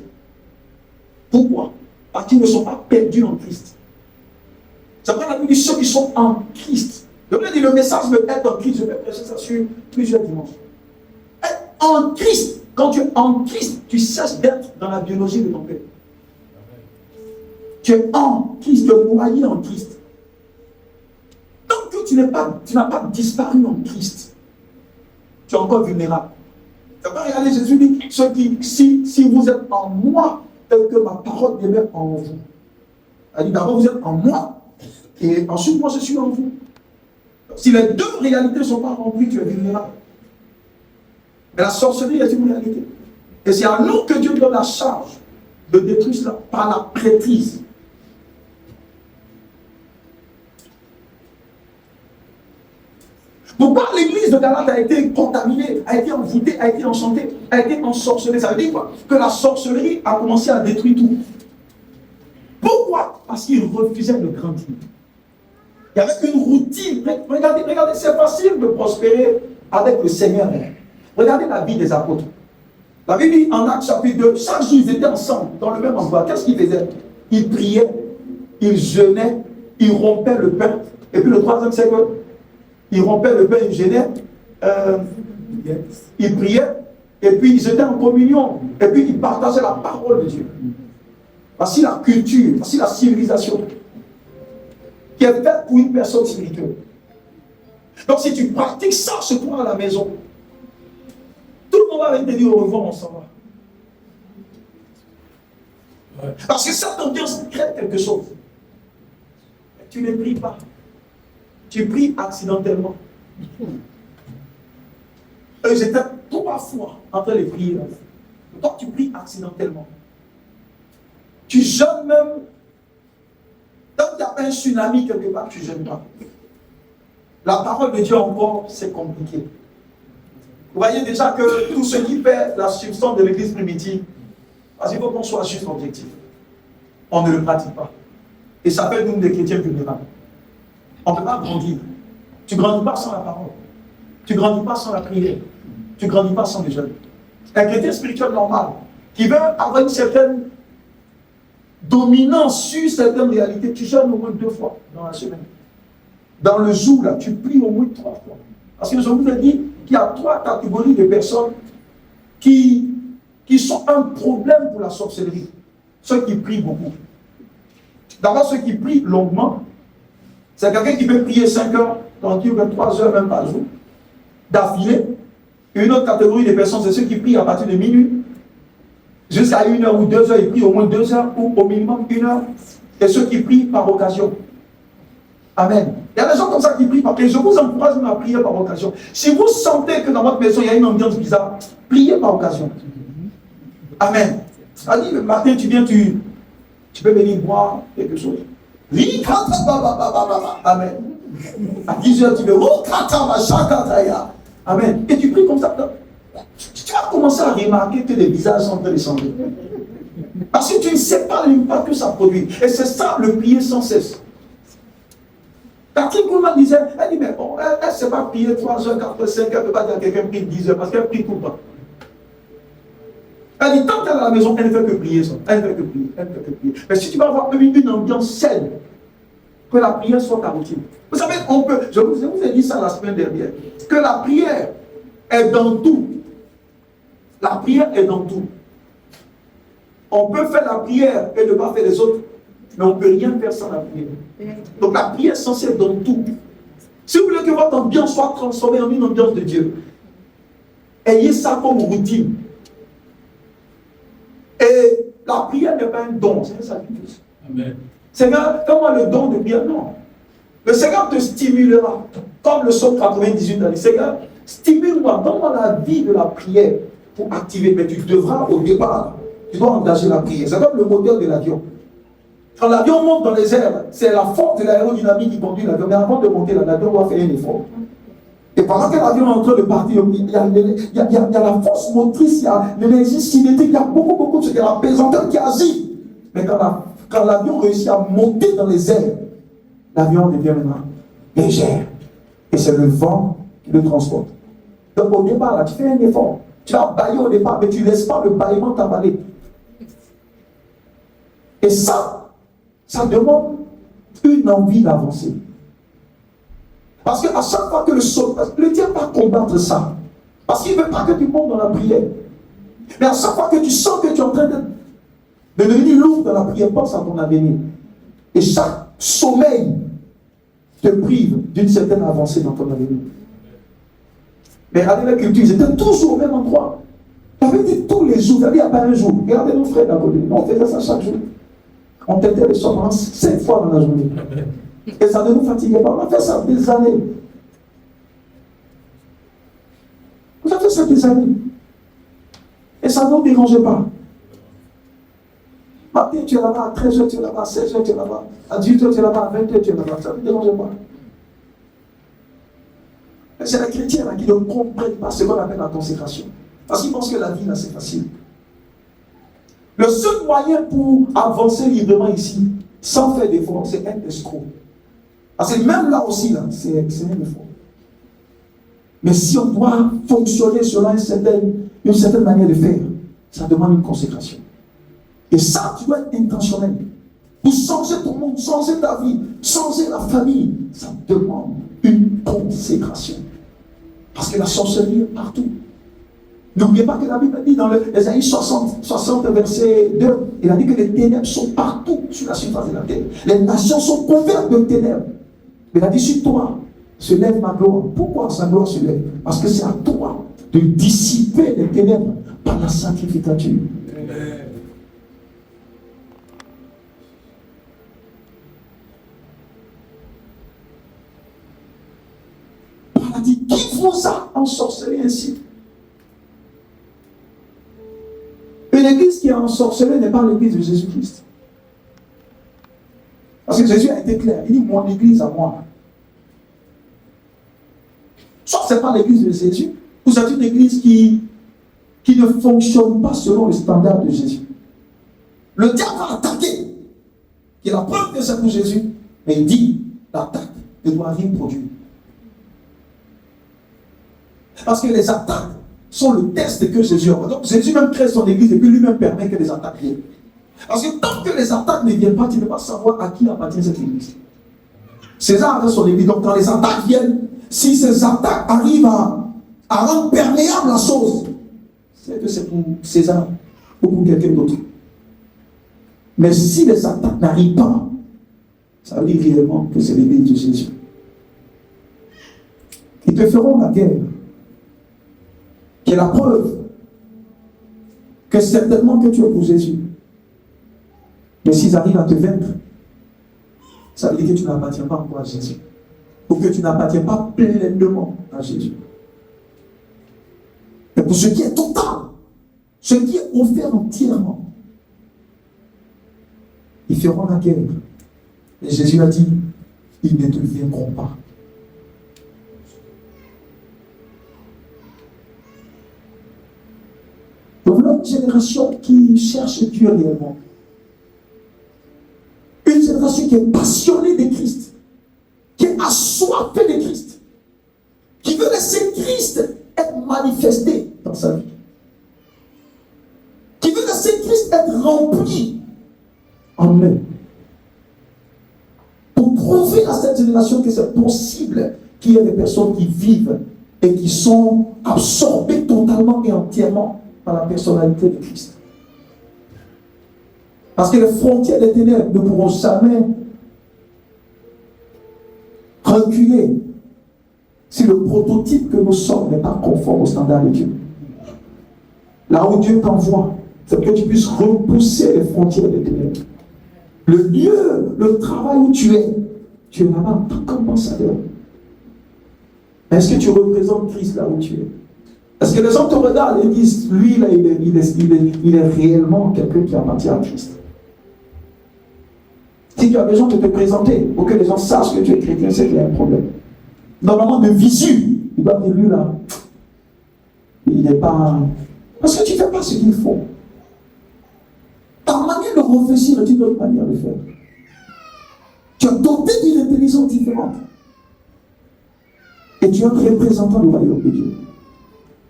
Pourquoi? Parce qu'ils ne sont pas perdus en Christ. C'est pourquoi la Bible dit ceux qui sont en Christ. Je veux dire, le message de être en Christ, je vais prêcher ça sur plusieurs dimanches. Être en Christ. Quand tu es en Christ, tu cesses d'être dans la biologie de ton père. Tu es en Christ, tu es noyé en Christ. Tant que tu n'as pas disparu en Christ, tu es encore vulnérable. Tu vas regarder, Jésus dit, si vous êtes en moi, tel que ma parole demeure en vous. Elle dit d'abord vous êtes en moi, et ensuite moi je suis en vous. Si les deux réalités ne sont pas remplies, tu es vulnérable. Mais la sorcellerie est une réalité. Et c'est à nous que Dieu donne la charge de détruire cela par la prêtrise. Pourquoi l'église de Galate a été contaminée, a été envoûtée, a été enchantée, a été ensorcelée? Ça veut dire quoi? Que la sorcellerie a commencé à détruire tout. Pourquoi? Parce qu'ils refusaient de grandir. Il y avait une routine. Regardez, c'est facile de prospérer avec le Seigneur. Regardez la vie des apôtres. La Bible dit en Actes chapitre 2, chaque jour ils étaient ensemble, dans le même endroit. Qu'est-ce qu'ils faisaient? Ils priaient, ils jeûnaient, ils rompaient le pain. Et puis le troisième, c'est que ils rompaient le pain, ils jeûnaient, ils priaient, et puis ils étaient en communion, et puis ils partageaient la parole de Dieu. Voici la culture, voici la civilisation qui est faite pour une personne spirituelle. Donc si tu pratiques ça ce soir à la maison, tout le monde va te dire au revoir, on s'en va. Parce que cette ambiance crée quelque chose. Tu ne pries pas. Tu pries accidentellement. J'étais 3 fois en train de prier. Toi, tu pries accidentellement. Tu jeûnes même. Tant qu'il n'y a pas un tsunami quelque part, tu ne jeûnes pas. La parole de Dieu encore, c'est compliqué. Vous voyez déjà que tout ce qui fait la substance de l'église primitive, parce qu'il faut qu'on soit juste objectif. On ne le pratique pas. Et ça fait nous des chrétiens vulnérables. On ne peut pas grandir. Tu ne grandis pas sans la parole. Tu ne grandis pas sans la prière. Tu ne grandis pas sans les jeûnes. Un chrétien spirituel normal, qui veut avoir une certaine dominance sur certaines réalités, tu jeûnes au moins 2 fois dans la semaine. Dans le jour, là, tu pries au moins 3 fois. Parce que je vous ai dit qu'il y a 3 catégories de personnes qui sont un problème pour la sorcellerie. Ceux qui prient beaucoup. D'abord, ceux qui prient longuement, c'est quelqu'un qui peut prier 5 heures, tranquille, 3 heures même par jour, d'affilée. Une autre catégorie de personnes, c'est ceux qui prient à partir de minuit, jusqu'à 1 heure ou 2 heures, ils prient au moins 2 heures, ou au minimum 1 heure. Et ceux qui prient par occasion. Amen. Il y a des gens comme ça qui prient par occasion. Je vous encourage même à prier par occasion. Si vous sentez que dans votre maison, il y a une ambiance bizarre, priez par occasion. Amen. C'est-à-dire, le matin, tu viens, tu peux venir boire quelque chose. Amen. À 10 heures, tu veux. Amen. Et tu pries comme ça. Tu vas commencer à remarquer que les visages sont en train de changer. Parce que tu ne sais pas l'impact que ça produit. Et c'est ça le prier sans cesse. Catherine Kuhlman disait, elle dit, mais bon, elle ne sait pas prier 3 heures, 4 heures, 5 heures, elle ne peut pas dire à quelqu'un prie 10 heures, parce qu'elle prie tout le temps. Elle dit, tant qu'elle est à la maison, elle ne fait que prier ça. Elle ne fait que prier, elle ne fait que prier. Mais si tu vas avoir une ambiance saine, que la prière soit ta routine. Vous savez, on peut, je vous ai dit ça la semaine dernière, que la prière est dans tout. La prière est dans tout. On peut faire la prière et ne pas faire les autres, mais on ne peut rien faire sans la prière. Donc la prière est censée être dans tout. Si vous voulez que votre ambiance soit transformée en une ambiance de Dieu, ayez ça comme routine. Et la prière n'est pas un don, c'est un sacrifice. Amen. Seigneur, fais-moi le don de prière. Non. Le Seigneur te stimulera. Comme le psaume 98 a dit, Seigneur, stimule-moi, donne-moi la vie de la prière pour activer. Mais tu devras au départ, tu dois engager la prière. C'est comme le moteur de l'avion. Quand l'avion monte dans les airs, c'est la force de l'aérodynamique qui conduit l'avion. Mais avant de monter, l'avion doit faire un effort. Et pendant que l'avion est en train de partir, il y a la force motrice, il y a l'énergie cinétique, il y a beaucoup de choses, il y a la pesanteur qui agit. Mais quand l'avion réussit à monter dans les airs, l'avion devient maintenant légère. Et c'est le vent qui le transporte. Donc au départ, là, tu fais un effort. Tu vas bailler au départ, mais tu ne laisses pas le bâillement t'avaler. Et ça demande une envie d'avancer. Parce qu'à chaque fois que le diable va combattre ça. Parce qu'il ne veut pas que tu montes dans la prière. Mais à chaque fois que tu sens que tu es en train de devenir lourd dans la prière, pense à ton avenir. Et chaque sommeil te prive d'une certaine avancée dans ton avenir. Mais regardez la culture, ils étaient toujours au même endroit. Il avait dit tous les jours, il n'y a pas un jour. Regardez nos frères d'à côté. On faisait ça chaque jour. On t'était les soirs 5 fois dans la journée. Et ça ne nous fatiguait pas. On a fait ça des années. On a fait ça des années. Et ça ne nous dérangeait pas. Matin, tu es là-bas, à 13h, tu es là-bas, à 16h, tu es là-bas, à 18h, tu es là-bas, à 20h, tu es là-bas. Ça ne nous dérangeait pas. Mais c'est les chrétiens là, qui ne comprennent pas ce qu'on appelle la consécration. Parce qu'ils pensent que la vie, là, c'est facile. Le seul moyen pour avancer librement ici, sans faire d'effort, c'est être escroc. Parce que même là aussi, là, c'est un effort. Mais si on doit fonctionner selon une certaine manière de faire, ça demande une consécration. Et ça, tu dois être intentionnel. Pour changer ton monde, changer ta vie, changer la famille, ça demande une consécration. Parce que la sorcellerie est partout. N'oubliez pas que la Bible dit dans Ésaïe 60, verset 2, il a dit que les ténèbres sont partout sur la surface de la terre. Les nations sont couvertes de ténèbres. Il a dit sur toi se lève ma gloire. Pourquoi sa gloire se lève? Parce que c'est à toi de dissiper les ténèbres par la sanctificature. Amen. Paul a dit, qui vous a ensorcelé ainsi? Une église qui a ensorcelé n'est pas l'église de Jésus-Christ. Parce que Jésus a été clair. Il dit, mon église à moi. Soit ce n'est pas l'église de Jésus, ou c'est une église qui ne fonctionne pas selon les standards de Jésus. Le diable va attaquer. Il a la preuve que c'est pour Jésus. Mais il dit, l'attaque ne doit rien produire. Parce que les attaques sont le test que Jésus a. Donc Jésus même crée son église et puis lui-même permet que les attaques viennent. Parce que tant que les attaques ne viennent pas, tu ne peux pas savoir à qui appartient cette église. César a son église. Donc quand les attaques viennent, si ces attaques arrivent à rendre perméable la chose, c'est que c'est pour César ou pour quelqu'un d'autre. Mais si les attaques n'arrivent pas, Ça veut dire réellement que c'est l'Église de Jésus. Ils te feront la guerre, qui est la preuve que certainement que tu es pour Jésus. Mais s'ils arrivent à te vaincre, ça veut dire que tu n'appartiens pas encore à Jésus. Ou que tu n'appartiens pas pleinement à Jésus. Mais pour ce qui est total, ce qui est offert entièrement, ils feront la guerre. Et Jésus a dit, ils ne te vaincront pas. Donc là, une génération qui cherche Dieu réellement. Une génération qui est passionnée de Christ, qui est assoiffée de Christ, qui veut laisser Christ être manifesté dans sa vie, qui veut laisser Christ être rempli en eux, pour prouver à cette génération que c'est possible qu'il y ait des personnes qui vivent et qui sont absorbées totalement et entièrement par la personnalité de Christ. Parce que les frontières des ténèbres ne pourront jamais reculer si le prototype que nous sommes n'est pas conforme au standard de Dieu. Là où Dieu t'envoie, c'est pour que tu puisses repousser les frontières des ténèbres. Le lieu, le travail où tu es là-bas en tant qu'ambassadeur. Est-ce que tu représentes Christ là où tu es? Est-ce que les gens te regardent et disent, lui là, il est réellement quelqu'un qui appartient à Christ? Si tu as besoin de te présenter pour que les gens sachent que tu es chrétien, c'est qu'il y a un problème. Normalement, de visu, il doit dire lui là, il n'est pas. Parce que tu ne fais pas ce qu'il faut. Ta manière de réfléchir est une autre manière de faire. Tu as doté d'une intelligence différente. Et tu es un représentant du royaume de Dieu.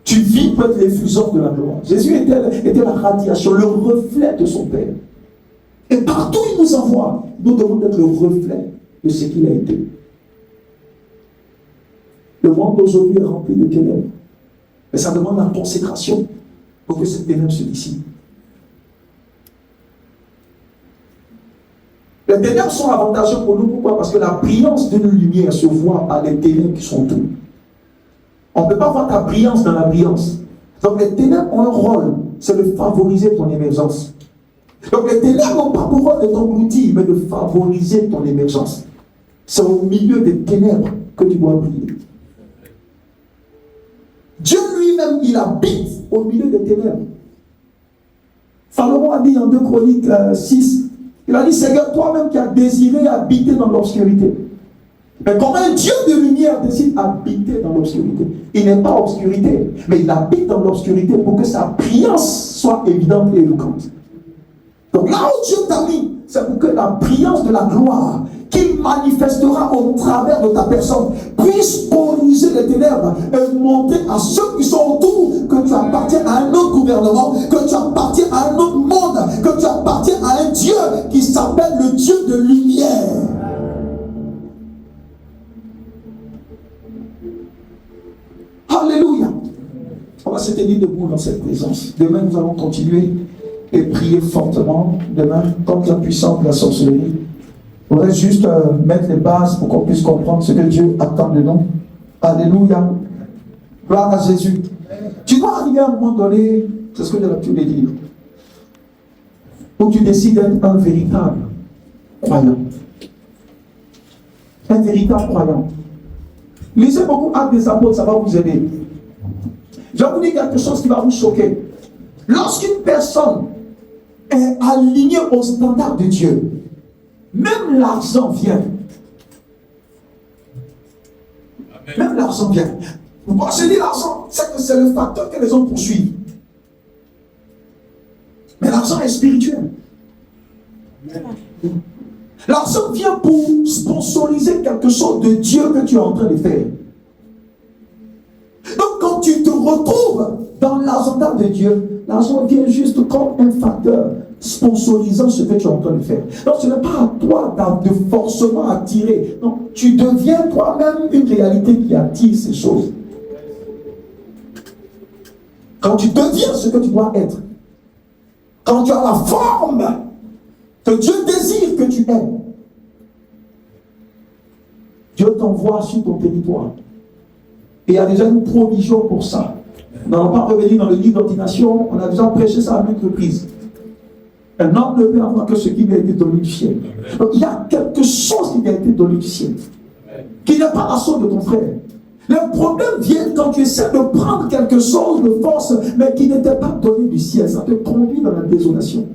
Tu vis pour être l'effuseur de la gloire. Jésus était la radiation, le reflet de son Père. Et partout où il nous envoie, nous devons être le reflet de ce qu'il a été. Le monde d'aujourd'hui est rempli de ténèbres. Mais ça demande la consécration pour que cette ténèbre se dissipe. Les ténèbres sont avantageuses pour nous. Pourquoi? Parce que la brillance d'une lumière se voit par les ténèbres qui sont autour. On ne peut pas voir ta brillance dans la brillance. Donc les ténèbres ont un rôle, c'est de favoriser ton émergence. Donc les ténèbres n'ont pas pour rôle de t'engloutir, mais de favoriser ton émergence. C'est au milieu des ténèbres que tu dois briller. Dieu lui-même, il habite au milieu des ténèbres. Salomon a dit en 2 Chroniques 6, il a dit, Seigneur, toi-même qui as désiré habiter dans l'obscurité. Mais comment un Dieu de lumière décide d'habiter dans l'obscurité? Il n'est pas obscurité, mais il habite dans l'obscurité pour que sa brillance soit évidente et éloquente. Donc là où Dieu t'a mis, c'est pour que la brillance de la gloire qu'il manifestera au travers de ta personne puisse corriger les ténèbres et montrer à ceux qui sont autour que tu appartiens à un autre gouvernement, que tu appartiens à un autre monde, que tu appartiens à un Dieu qui s'appelle le Dieu de lumière. Alléluia. On va se tenir debout dans cette présence. Demain, nous allons continuer et prier fortement. Demain, contre la puissance de la sorcellerie. On va juste mettre les bases pour qu'on puisse comprendre ce que Dieu attend de nous. Alléluia. Gloire à Jésus. Tu dois arriver à un moment donné, c'est ce que j'ai l'habitude de dire, où tu décides d'être un véritable croyant. Un véritable croyant. Lisez beaucoup Actes des Apôtres, ça va vous aider. Je vais vous dire quelque chose qui va vous choquer. Lorsqu'une personne est alignée au standard de Dieu, même l'argent vient. Amen. Même l'argent vient. Pourquoi je dis l'argent? C'est que c'est le facteur que les hommes poursuivent. Mais l'argent est spirituel. Amen. L'argent vient pour sponsoriser quelque chose de Dieu que tu es en train de faire. Donc quand tu te retrouves dans l'agenda de Dieu, l'argent vient juste comme un facteur sponsorisant ce que tu es en train de faire. Donc ce n'est pas à toi de forcément attirer. Non, tu deviens toi-même une réalité qui attire ces choses. Quand tu deviens ce que tu dois être, quand tu as la forme que Dieu désire que tu aies, Dieu t'envoie sur ton territoire. Et il y a déjà une provision pour ça. Nous n'allons pas revenir dans le livre d'ordination, on a déjà prêché ça à maintes reprises. Un homme ne peut avoir que ce qui lui a été donné du ciel. Donc il y a quelque chose qui lui a été donné du ciel, qui n'est pas la somme de ton frère. Le problème vient quand tu essaies de prendre quelque chose de force, mais qui n'était pas donné du ciel. Ça te conduit dans la désolation.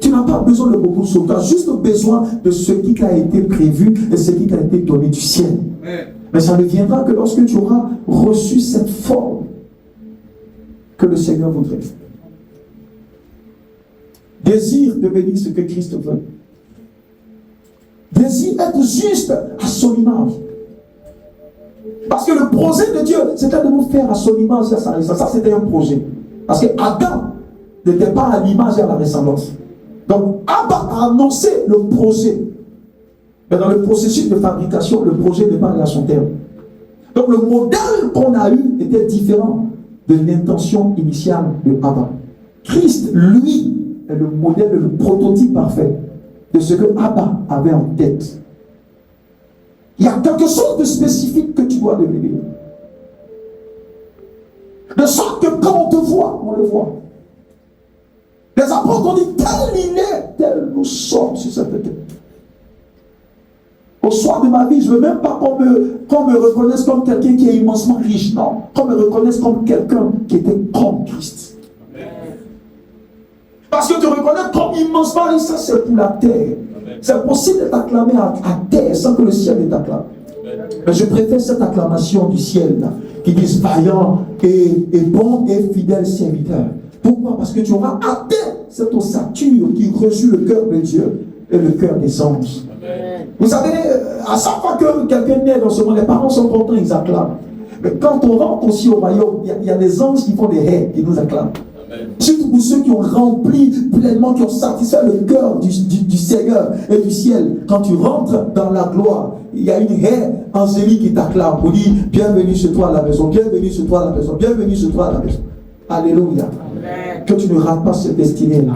Tu n'as pas besoin de beaucoup de choses. Tu as juste besoin de ce qui t'a été prévu et ce qui t'a été donné du ciel. Mais ça ne viendra que lorsque tu auras reçu cette forme que le Seigneur voudrait. Désire devenir ce que Christ veut. Désire être juste à son image. Parce que le projet de Dieu, c'était de nous faire à son image et à sa ressemblance. Ça, c'était un projet. Parce que Adam n'était pas à l'image et à la ressemblance. Donc, Abba a annoncé le projet. Mais dans le processus de fabrication, le projet n'est pas allé à son terme. Donc, le modèle qu'on a eu était différent de l'intention initiale de Abba. Christ, lui, est le modèle, le prototype parfait de ce que Abba avait en tête. Il y a quelque chose de spécifique que tu dois devenir. De sorte que quand on te voit, on le voit. Les apôtres ont dit, tel il est, tel nous sommes sur cette terre. Au soir de ma vie, je ne veux même pas qu'on me reconnaisse comme quelqu'un qui est immensement riche, non. Qu'on me reconnaisse comme quelqu'un qui était comme Christ. Parce que te reconnaître comme immensement riche, ça c'est pour la terre. C'est possible de t'acclamer à terre sans que le ciel ne t'acclame. Mais je préfère cette acclamation du ciel là, qui dit vaillant et bon et fidèle serviteur. Pourquoi? Parce que tu auras atteint cette ossature qui rejoue le cœur de Dieu et le cœur des anges. Amen. Vous savez, à chaque fois que quelqu'un naît dans ce monde, les parents sont contents, ils acclament. Mais quand on rentre aussi au royaume, il y a des anges qui font des haies, qui nous acclament. Surtout pour ceux qui ont rempli pleinement, qui ont satisfait le cœur du Seigneur et du ciel. Quand tu rentres dans la gloire, il y a une haie angélique qui t'acclame pour dire bienvenue chez toi à la maison, bienvenue chez toi à la maison, bienvenue chez toi à la maison. Alléluia. Amen. Que tu ne rates pas cette destinée-là.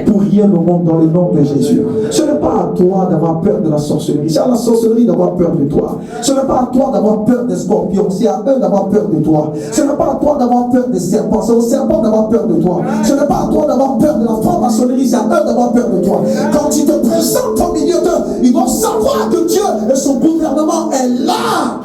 Pour rien au monde dans le nom de Jésus. Ce n'est pas à toi d'avoir peur de la sorcellerie. C'est à la sorcellerie d'avoir peur de toi. Ce n'est pas à toi d'avoir peur des scorpions. C'est à eux d'avoir peur de toi. Ce n'est pas à toi d'avoir peur des serpents. C'est aux serpents d'avoir peur de toi. Ce n'est pas à toi d'avoir peur de la franc-maçonnerie. C'est à eux d'avoir peur de toi. Quand tu te présentes au milieu d'eux, ils doivent savoir que Dieu et son gouvernement est là.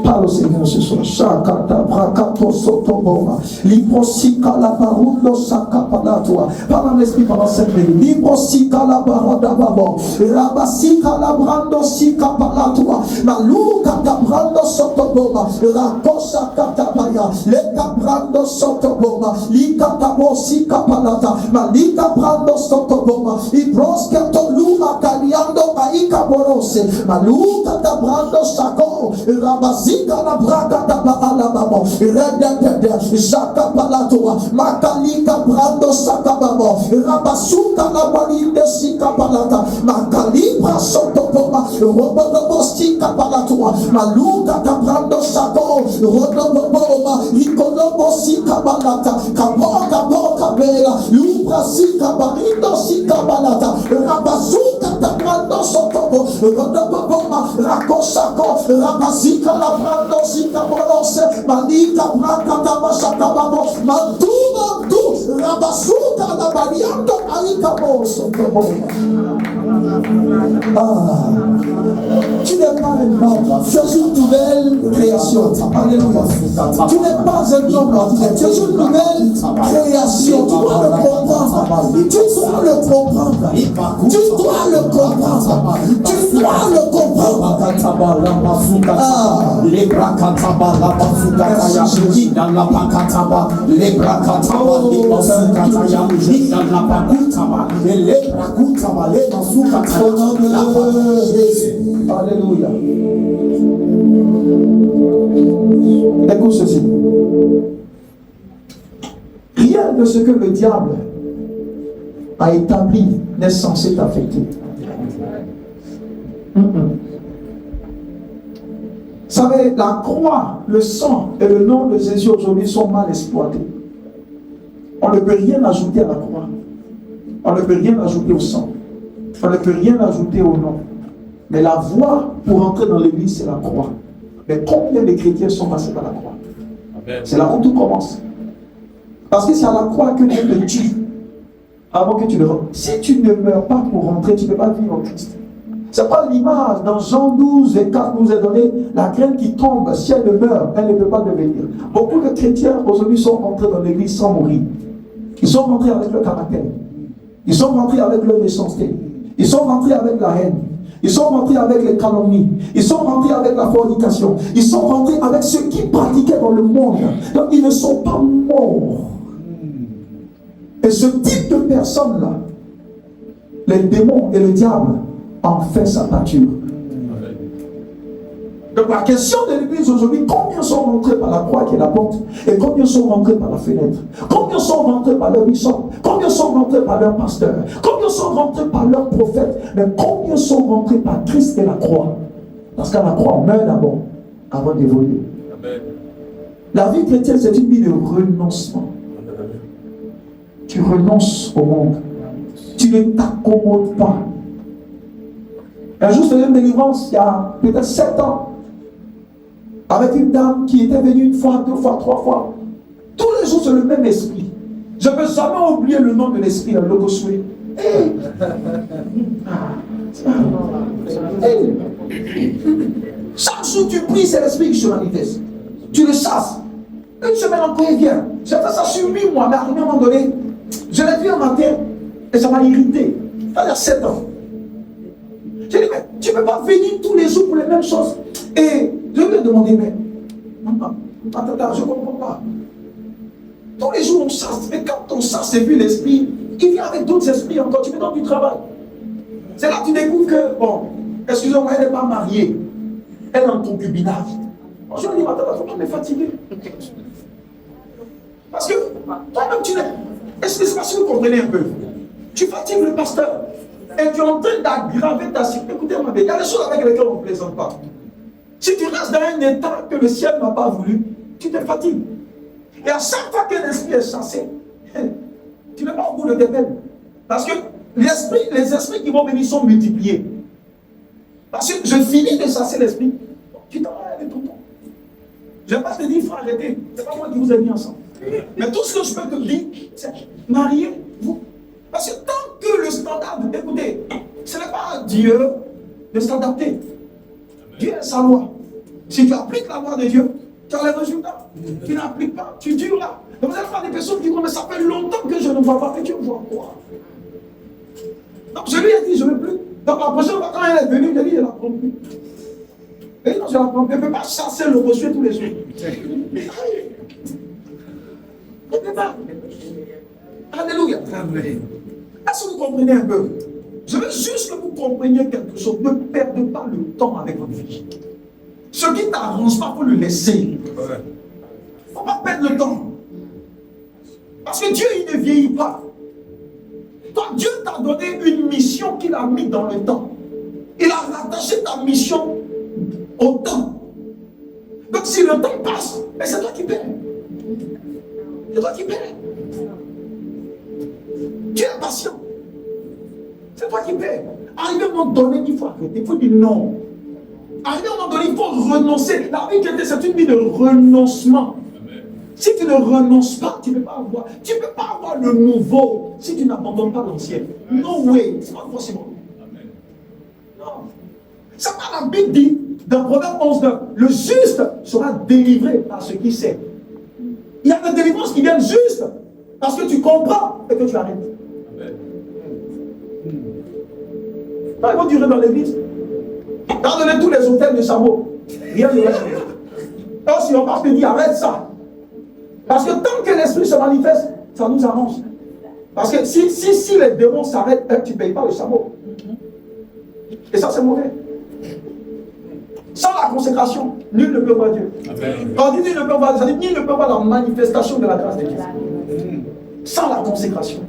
Parle au Seigneur ce soir. Shakata brakato sotoboma. Librosika la barundo sakapalatua. Parle en esprit pendant 5 minutes. Librosika la baroda babo. Rabasika la brando sikapalatua. Maluka ta brando sotoboma. Rakosa katabaya. Leka brando sotoboma. Lika tabo sikapalata. Malika brando sotoboma. Ibroska toluma kaliando maika borose. Maluka ta brando sako. Rabasika la braga da baala babo, rededede, jaka palatua, makalika brando saka babo, rabasuka la balinde sika palata, makalibra sotopoma, robobo sika palatua, maluka da brando sako, rodoboma, ikonobo sika palata, kaboka bela, lubra sika barindo sika palata, rabasuka da brando sotopo, rodoboma, rakosako, rabasika la brando sika bolose, malika braka tabasaka babo, mantu, rabasuka la bariando alika boso. Tu n'es pas un homme, tu es une nouvelle création. Alléluia. Tu n'es pas un homme ordinaire, tu es une nouvelle création. Tu dois le comprendre. Tu dois le comprendre. Tu dois le comprendre. Tu dois le comprendre. Les brakataba la bazukataya, dans la pakataba, les brakataba, les bazukataya, dans la pakutaba, et les brakutaba, les bazukataya, au nom de Jésus. Alléluia. Écoute ceci. Rien de ce que le diable a établi n'est censé t'affecter. Vous savez, la croix, le sang et le nom de Jésus aujourd'hui sont mal exploités. On ne peut rien ajouter à la croix. On ne peut rien ajouter au sang. On ne peut rien ajouter au nom. Mais la voie pour entrer dans l'église, c'est la croix. Mais combien de chrétiens sont passés par la croix? C'est là où tout commence. Parce que c'est à la croix que Dieu te tue avant que tu le rentres. Si tu ne meurs pas pour rentrer, tu ne peux pas vivre en Christ. C'est pas l'image. Dans Jean 12 et 4 nous est donné la graine qui tombe, si elle meurt, elle ne peut pas devenir. Beaucoup de chrétiens aujourd'hui sont rentrés dans l'église sans mourir. Ils sont rentrés avec le caractère. Ils sont rentrés avec leur méchanceté. Ils sont rentrés avec la haine. Ils sont rentrés avec les calomnies. Ils sont rentrés avec la fornication. Ils sont rentrés avec ceux qui pratiquaient dans le monde. Donc ils ne sont pas morts. Et ce type de personnes-là, les démons et le diable en fait sa pâture. Donc la question de l'église aujourd'hui, combien sont rentrés par la croix qui est la porte, et combien sont rentrés par la fenêtre? Combien sont rentrés par leur bishop? Combien sont rentrés par leur pasteur? Combien sont rentrés par leur prophète? Mais combien sont rentrés par Christ et la croix? Parce qu'à la croix, on meurt d'abord avant d'évoluer. La vie chrétienne, c'est une vie de renoncement. Tu renonces au monde. Tu ne t'accommodes pas. Un jour, je faisais une délivrance, il y a peut-être 7 ans, avec une dame qui était venue une fois, 2 fois, 3 fois. Tous les jours, c'est le même esprit. Je ne peux jamais oublier le nom de l'esprit, le Logosoué. Chaque jour, tu pries, c'est l'esprit qui se manifeste. Tu le chasses. Une semaine encore, il vient. J'ai fait ça sur 8 mois, mais à un moment donné, je l'ai vu un matin et ça m'a irrité. Ça il y a 7 ans. J'ai dit, mais tu ne peux pas venir tous les jours pour les mêmes choses. Et je lui ai demandé, mais attends, je ne comprends pas. Tous les jours on chasse, mais quand on chasse et puis l'esprit, il vient avec d'autres esprits encore, tu me donnes du travail. C'est là que tu découvres que, bon, excusez-moi, elle n'est pas mariée. Elle est en concubinage. Je lui ai dit, attends, il ne faut pas me fatiguer. Parce que toi-même, tu n'es. Est-ce que c'est parce que vous comprenez un peu? Tu fatigues le pasteur. Et tu es en train d'aggraver ta situation. Écoutez-moi bien, il y a des choses avec lesquelles on ne plaisante pas. Si tu restes dans un état que le ciel n'a pas voulu, tu te fatigues. Et à chaque fois qu'un esprit est chassé, tu n'es pas au bout de tes peines. Parce que les esprits qui vont venir sont multipliés. Parce que je finis de chasser l'esprit, tu t'en vas avec ton temps. Je ne vais pas te dire, il faut arrêter. Ce n'est pas moi qui vous ai mis ensemble. Mais tout ce que je peux te dire, c'est mariez-vous. Parce que tant que le standard, écoutez, ce n'est pas à Dieu de s'adapter. Dieu a sa loi. Si tu appliques la loi de Dieu, tu as les résultats. Tu n'appliques pas, tu dures là. Donc vous allez voir des personnes qui disent, mais ça fait longtemps que je ne vois pas, mais tu vois quoi? Donc je lui ai dit, je ne veux plus. Donc la prochaine fois, quand elle est venue, je lui ai dit, je ne la prends plus. Et non, je ne la prends plus. Elle ne peut pas chasser le rocher tous les jours. Elle ne peut pas. Alléluia. Est-ce que vous comprenez un peu? Je veux juste que vous compreniez quelque chose. Ne perdez pas le temps avec votre vie. Ce qui ne t'arrange pas, il faut le laisser. Il ne faut pas perdre le temps. Parce que Dieu, il ne vieillit pas. Toi, Dieu t'a donné une mission qu'il a mise dans le temps. Il a rattaché ta mission au temps. Donc si le temps passe, c'est toi qui perds. C'est toi qui perds. Dieu est patient. C'est toi qui perds. Arrivé à un moment donné, il faut arrêter. Il faut dire non. Arrivé à un moment donné, il faut renoncer. La vie chrétienne, c'est une vie de renoncement. Amen. Si tu ne renonces pas, tu ne peux pas avoir. Tu ne peux pas avoir le nouveau si tu n'abandonnes pas l'ancien. No way. C'est pas possible. Amen. Non. C'est pas la Bible dit dans Proverbe 11:9. Le juste sera délivré par ce qui sait. Il y a des délivrances qui viennent juste parce que tu comprends et que tu arrêtes. Ils vont durer dans l'église. Quand on est tous les hôtels de Chameau, rien ne reste. Donc si on part te dire arrête ça. Parce que tant que l'esprit se manifeste, ça nous arrange. Parce que si les démons s'arrêtent, tu ne payes pas le chameau. Et ça c'est mauvais. Sans la consécration, nul ne peut voir Dieu. Amen. Quand on dit nul ne peut voir, ça dit nul ne peut voir la manifestation de la grâce de Dieu. Sans la consécration.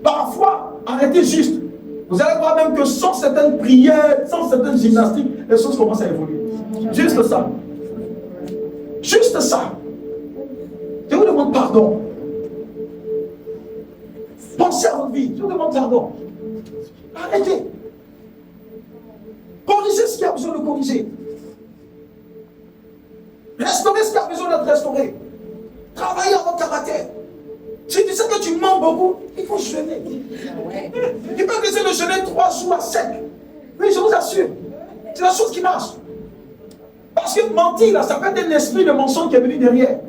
Parfois, arrêtez juste. Vous allez voir même que sans certaines prières, sans certaines gymnastiques, les choses commencent à évoluer. Juste ça. Juste ça. Je vous demande pardon. Pensez à votre vie. Je vous demande pardon. Arrêtez. Corrigez ce qui a besoin de corriger. Restaurez ce qui a besoin d'être restauré. Travaillez à votre caractère. Si tu sais que tu mens beaucoup, il faut jeûner. Tu peux essayer de jeûner 3 jours à sec. Oui, je vous assure. C'est la chose qui marche. Parce que mentir, là, ça peut être un esprit de mensonge qui est venu derrière.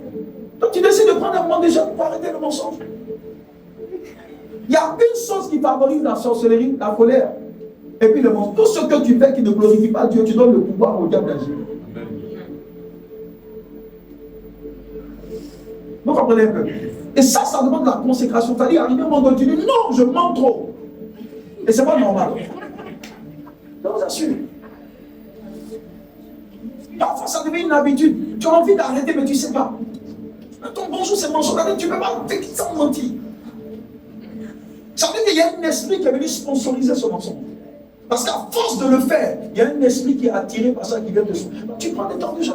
Donc tu décides de prendre un moment de jeûne pour arrêter le mensonge. Il y a une chose qui favorise la sorcellerie, la colère. Et puis le mensonge. Tout ce que tu fais qui ne glorifie pas Dieu, tu donnes le pouvoir au diable d'agir. Vous comprenez un peu? Et ça demande la consécration. C'est-à-dire, arriver à un moment donné, tu dis non, je mens trop. Et c'est pas normal. Je vous assure. Parfois, ça devient une habitude. Tu as envie d'arrêter, mais tu ne sais pas. Ton bonjour, c'est mensonge. Tu ne peux pas faire sans mentir. Ça veut dire qu'il y a un esprit qui est venu sponsoriser ce mensonge. Parce qu'à force de le faire, il y a un esprit qui est attiré par ça, qui vient de soi. Tu prends des temps de jeûne.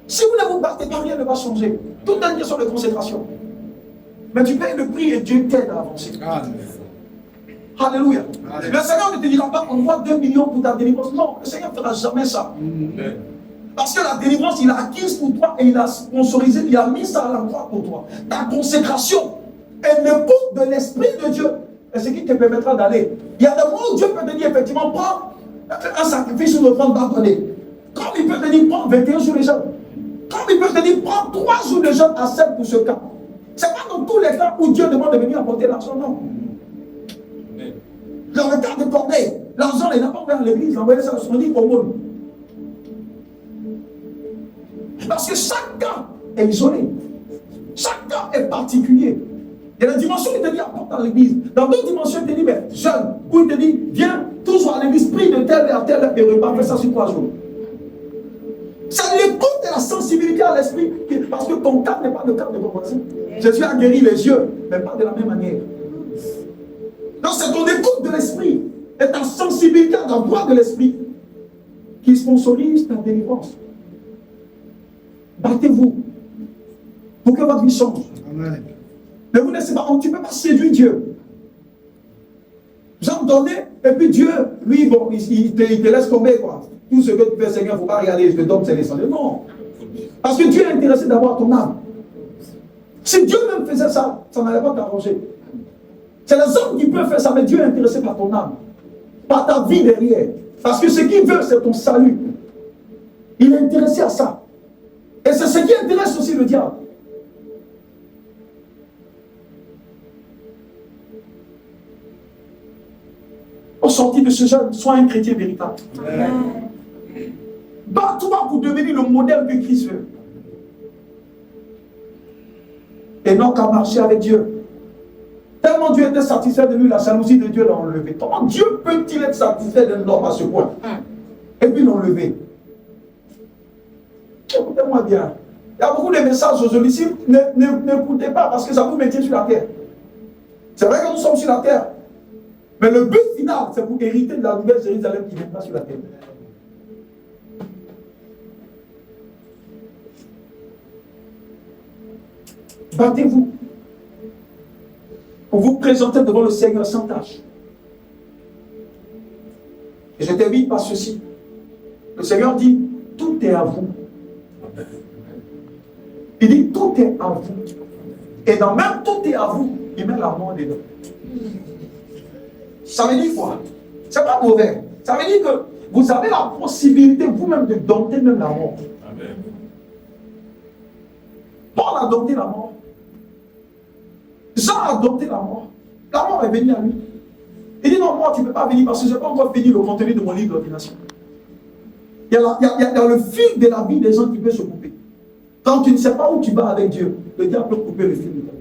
Si vous ne vous battez pas, rien ne va changer. Tout est une question de consécration. Mais tu payes le prix et Dieu t'aide à avancer. Alléluia. Le Seigneur ne te dira pas envoie 2 millions pour ta délivrance. Non, le Seigneur ne fera jamais ça. Parce que la délivrance, il a acquise pour toi et il a sponsorisé, il a mis ça à la croix pour toi. Ta consécration est l'époque de l'Esprit de Dieu. Et ce qui te permettra d'aller. Il y a des moments où Dieu peut te dire effectivement, prends un sacrifice ou le prendre d'ordonner. Comme il peut te dire, prends 21 jours de jeûne. Comme il peut te dire, prends 3 jours de jeûne à 7 pour ce cas. Ce n'est pas dans tous les cas où Dieu demande de venir apporter l'argent, non. Dans le cas de Corneille, l'argent, il n'a pas ouvert l'église, il a envoyé ça sur l'île au monde. Parce que chaque cas est isolé. Chaque cas est particulier. Il y a des dimensions qui te dit apporte dans l'église. Dans d'autres dimensions, il te dit, mais jeune. Ou il te dit, viens toujours à l'église, prie de telle à telle et repas, fais ça sur 3 jours. C'est l'écoute de la sensibilité à l'esprit. Parce que ton cas n'est pas le cas de ton voisin. Jésus a guéri les yeux, mais pas de la même manière. Donc c'est ton écoute de l'esprit et ta sensibilité à la voix de l'esprit qui sponsorise ta délivrance. Battez-vous pour que votre vie change. Amen. Mais vous ne savez pas, tu ne peux pas séduire Dieu. J'entendais, et puis Dieu, lui, bon, il te laisse tomber, quoi. Tout ce que tu fais, Seigneur, il ne faut pas regarder, je te donne, c'est l'essentiel. Non. Parce que Dieu est intéressé d'avoir ton âme. Si Dieu même faisait ça, ça n'allait pas t'arranger. C'est les hommes qui peuvent faire ça, mais Dieu est intéressé par ton âme, par ta vie derrière. Parce que ce qu'il veut, c'est ton salut. Il est intéressé à ça. Et c'est ce qui intéresse aussi le diable. Au sorti de ce jeûne, sois un chrétien véritable. Bats-toi pour devenir le modèle que Christ veut. Et non qu'à marcher avec Dieu. Tellement Dieu était satisfait de lui, la jalousie de Dieu l'a enlevé. Comment Dieu peut-il être satisfait d'un homme à ce point? Et puis l'enlever. Écoutez-moi bien. Il y a beaucoup de messages aujourd'hui. Si n'écoutez pas parce que ça vous maintient sur la terre. C'est vrai que nous sommes sur la terre. Mais le but final, c'est pour hériter de la nouvelle Jérusalem qui viendra sur la terre. Battez-vous pour vous présenter devant le Seigneur sans tâche. Et je termine par ceci. Le Seigneur dit, tout est à vous. Il dit, tout est à vous. Et dans même tout est à vous, il met la mort dedans. Ça veut dire quoi? C'est pas mauvais. Ça veut dire que vous avez la possibilité vous-même de dompter même la mort. Amen. Paul a dompté la mort. Jean a dompté la mort. La mort est venue à lui. Il dit non, moi tu ne peux pas venir parce que je n'ai pas encore fini le contenu de mon livre d'ordination. Il y a le fil de la vie des gens qui peut se couper. Quand tu ne sais pas où tu vas avec Dieu, le diable peut couper le fil de ta vie.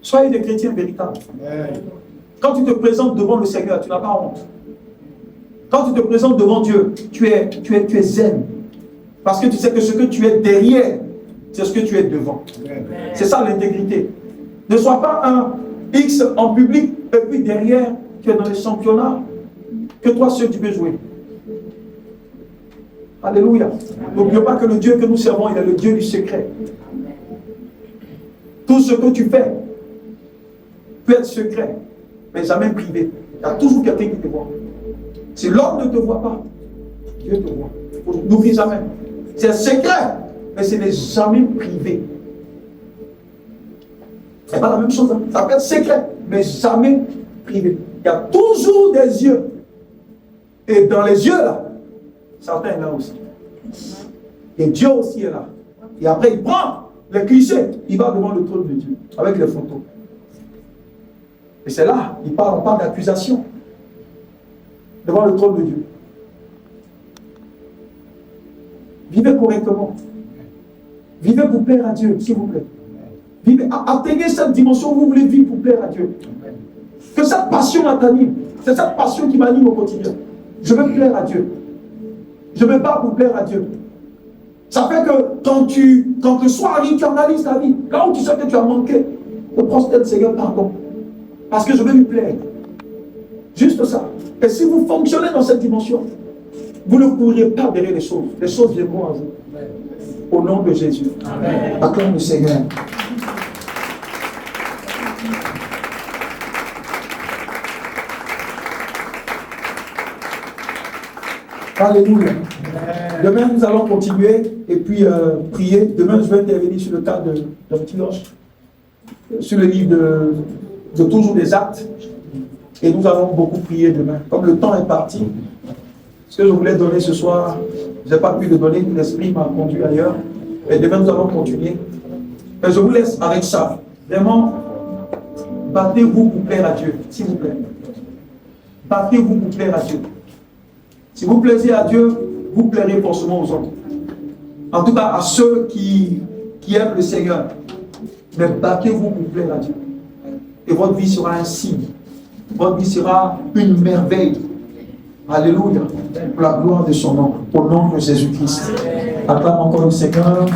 Soyez des chrétiens véritables. Amen. Quand tu te présentes devant le Seigneur, tu n'as pas honte. Quand tu te présentes devant Dieu, tu es zen. Parce que tu sais que ce que tu es derrière, c'est ce que tu es devant. C'est ça l'intégrité. Ne sois pas un X en public et puis derrière, tu es dans les championnats. Que toi seul tu peux jouer. Alléluia. N'oubliez pas que le Dieu que nous servons, il est le Dieu du secret. Tout ce que tu fais peut être secret, mais jamais privé. Il y a toujours quelqu'un qui te voit. Si l'homme ne te voit pas, Dieu te voit. N'oublie jamais. C'est secret, mais ce n'est jamais privé. C'est pas la même chose. Hein. Ça peut être secret, mais jamais privé. Il y a toujours des yeux. Et dans les yeux, là, Satan est là aussi. Et Dieu aussi est là. Et après, il prend les clichés. Il va devant le trône de Dieu avec les photos. Et c'est là, on parle d'accusation devant le trône de Dieu. Vivez correctement. Vivez pour plaire à Dieu, s'il vous plaît. Vivez, atteignez cette dimension où vous voulez vivre pour plaire à Dieu. Que cette passion t'anime. C'est cette passion qui m'anime au quotidien. Je veux plaire à Dieu. Je me bats pour plaire à Dieu. Ça fait que quand le soir arrive, tu analyses ta vie. Là où tu sais que tu as manqué, te prosterne, Seigneur, pardon. Parce que je veux lui plaire. Juste ça. Et si vous fonctionnez dans cette dimension, vous ne courrez pas derrière les choses. Les choses viendront à vous. Au nom de Jésus. Amen. Acclame le Seigneur. Alléluia. Demain, nous allons continuer et puis prier. Demain, je vais intervenir sur le cas de Antioche, sur le livre de toujours des actes. Et nous allons beaucoup prier demain. Comme le temps est parti, ce que je voulais donner ce soir, je n'ai pas pu le donner, l'esprit m'a conduit ailleurs. Et demain, nous allons continuer. Et je vous laisse avec ça. Vraiment, battez-vous pour plaire à Dieu, s'il vous plaît. Battez-vous pour plaire à Dieu. Si vous plaisez à Dieu, vous plairez forcément aux autres. En tout cas, à ceux qui aiment le Seigneur. Mais battez-vous pour plaire à Dieu. Et votre vie sera un signe. Votre vie sera une merveille. Alléluia. Pour la gloire de son nom. Au nom de Jésus-Christ. Acclame encore le Seigneur.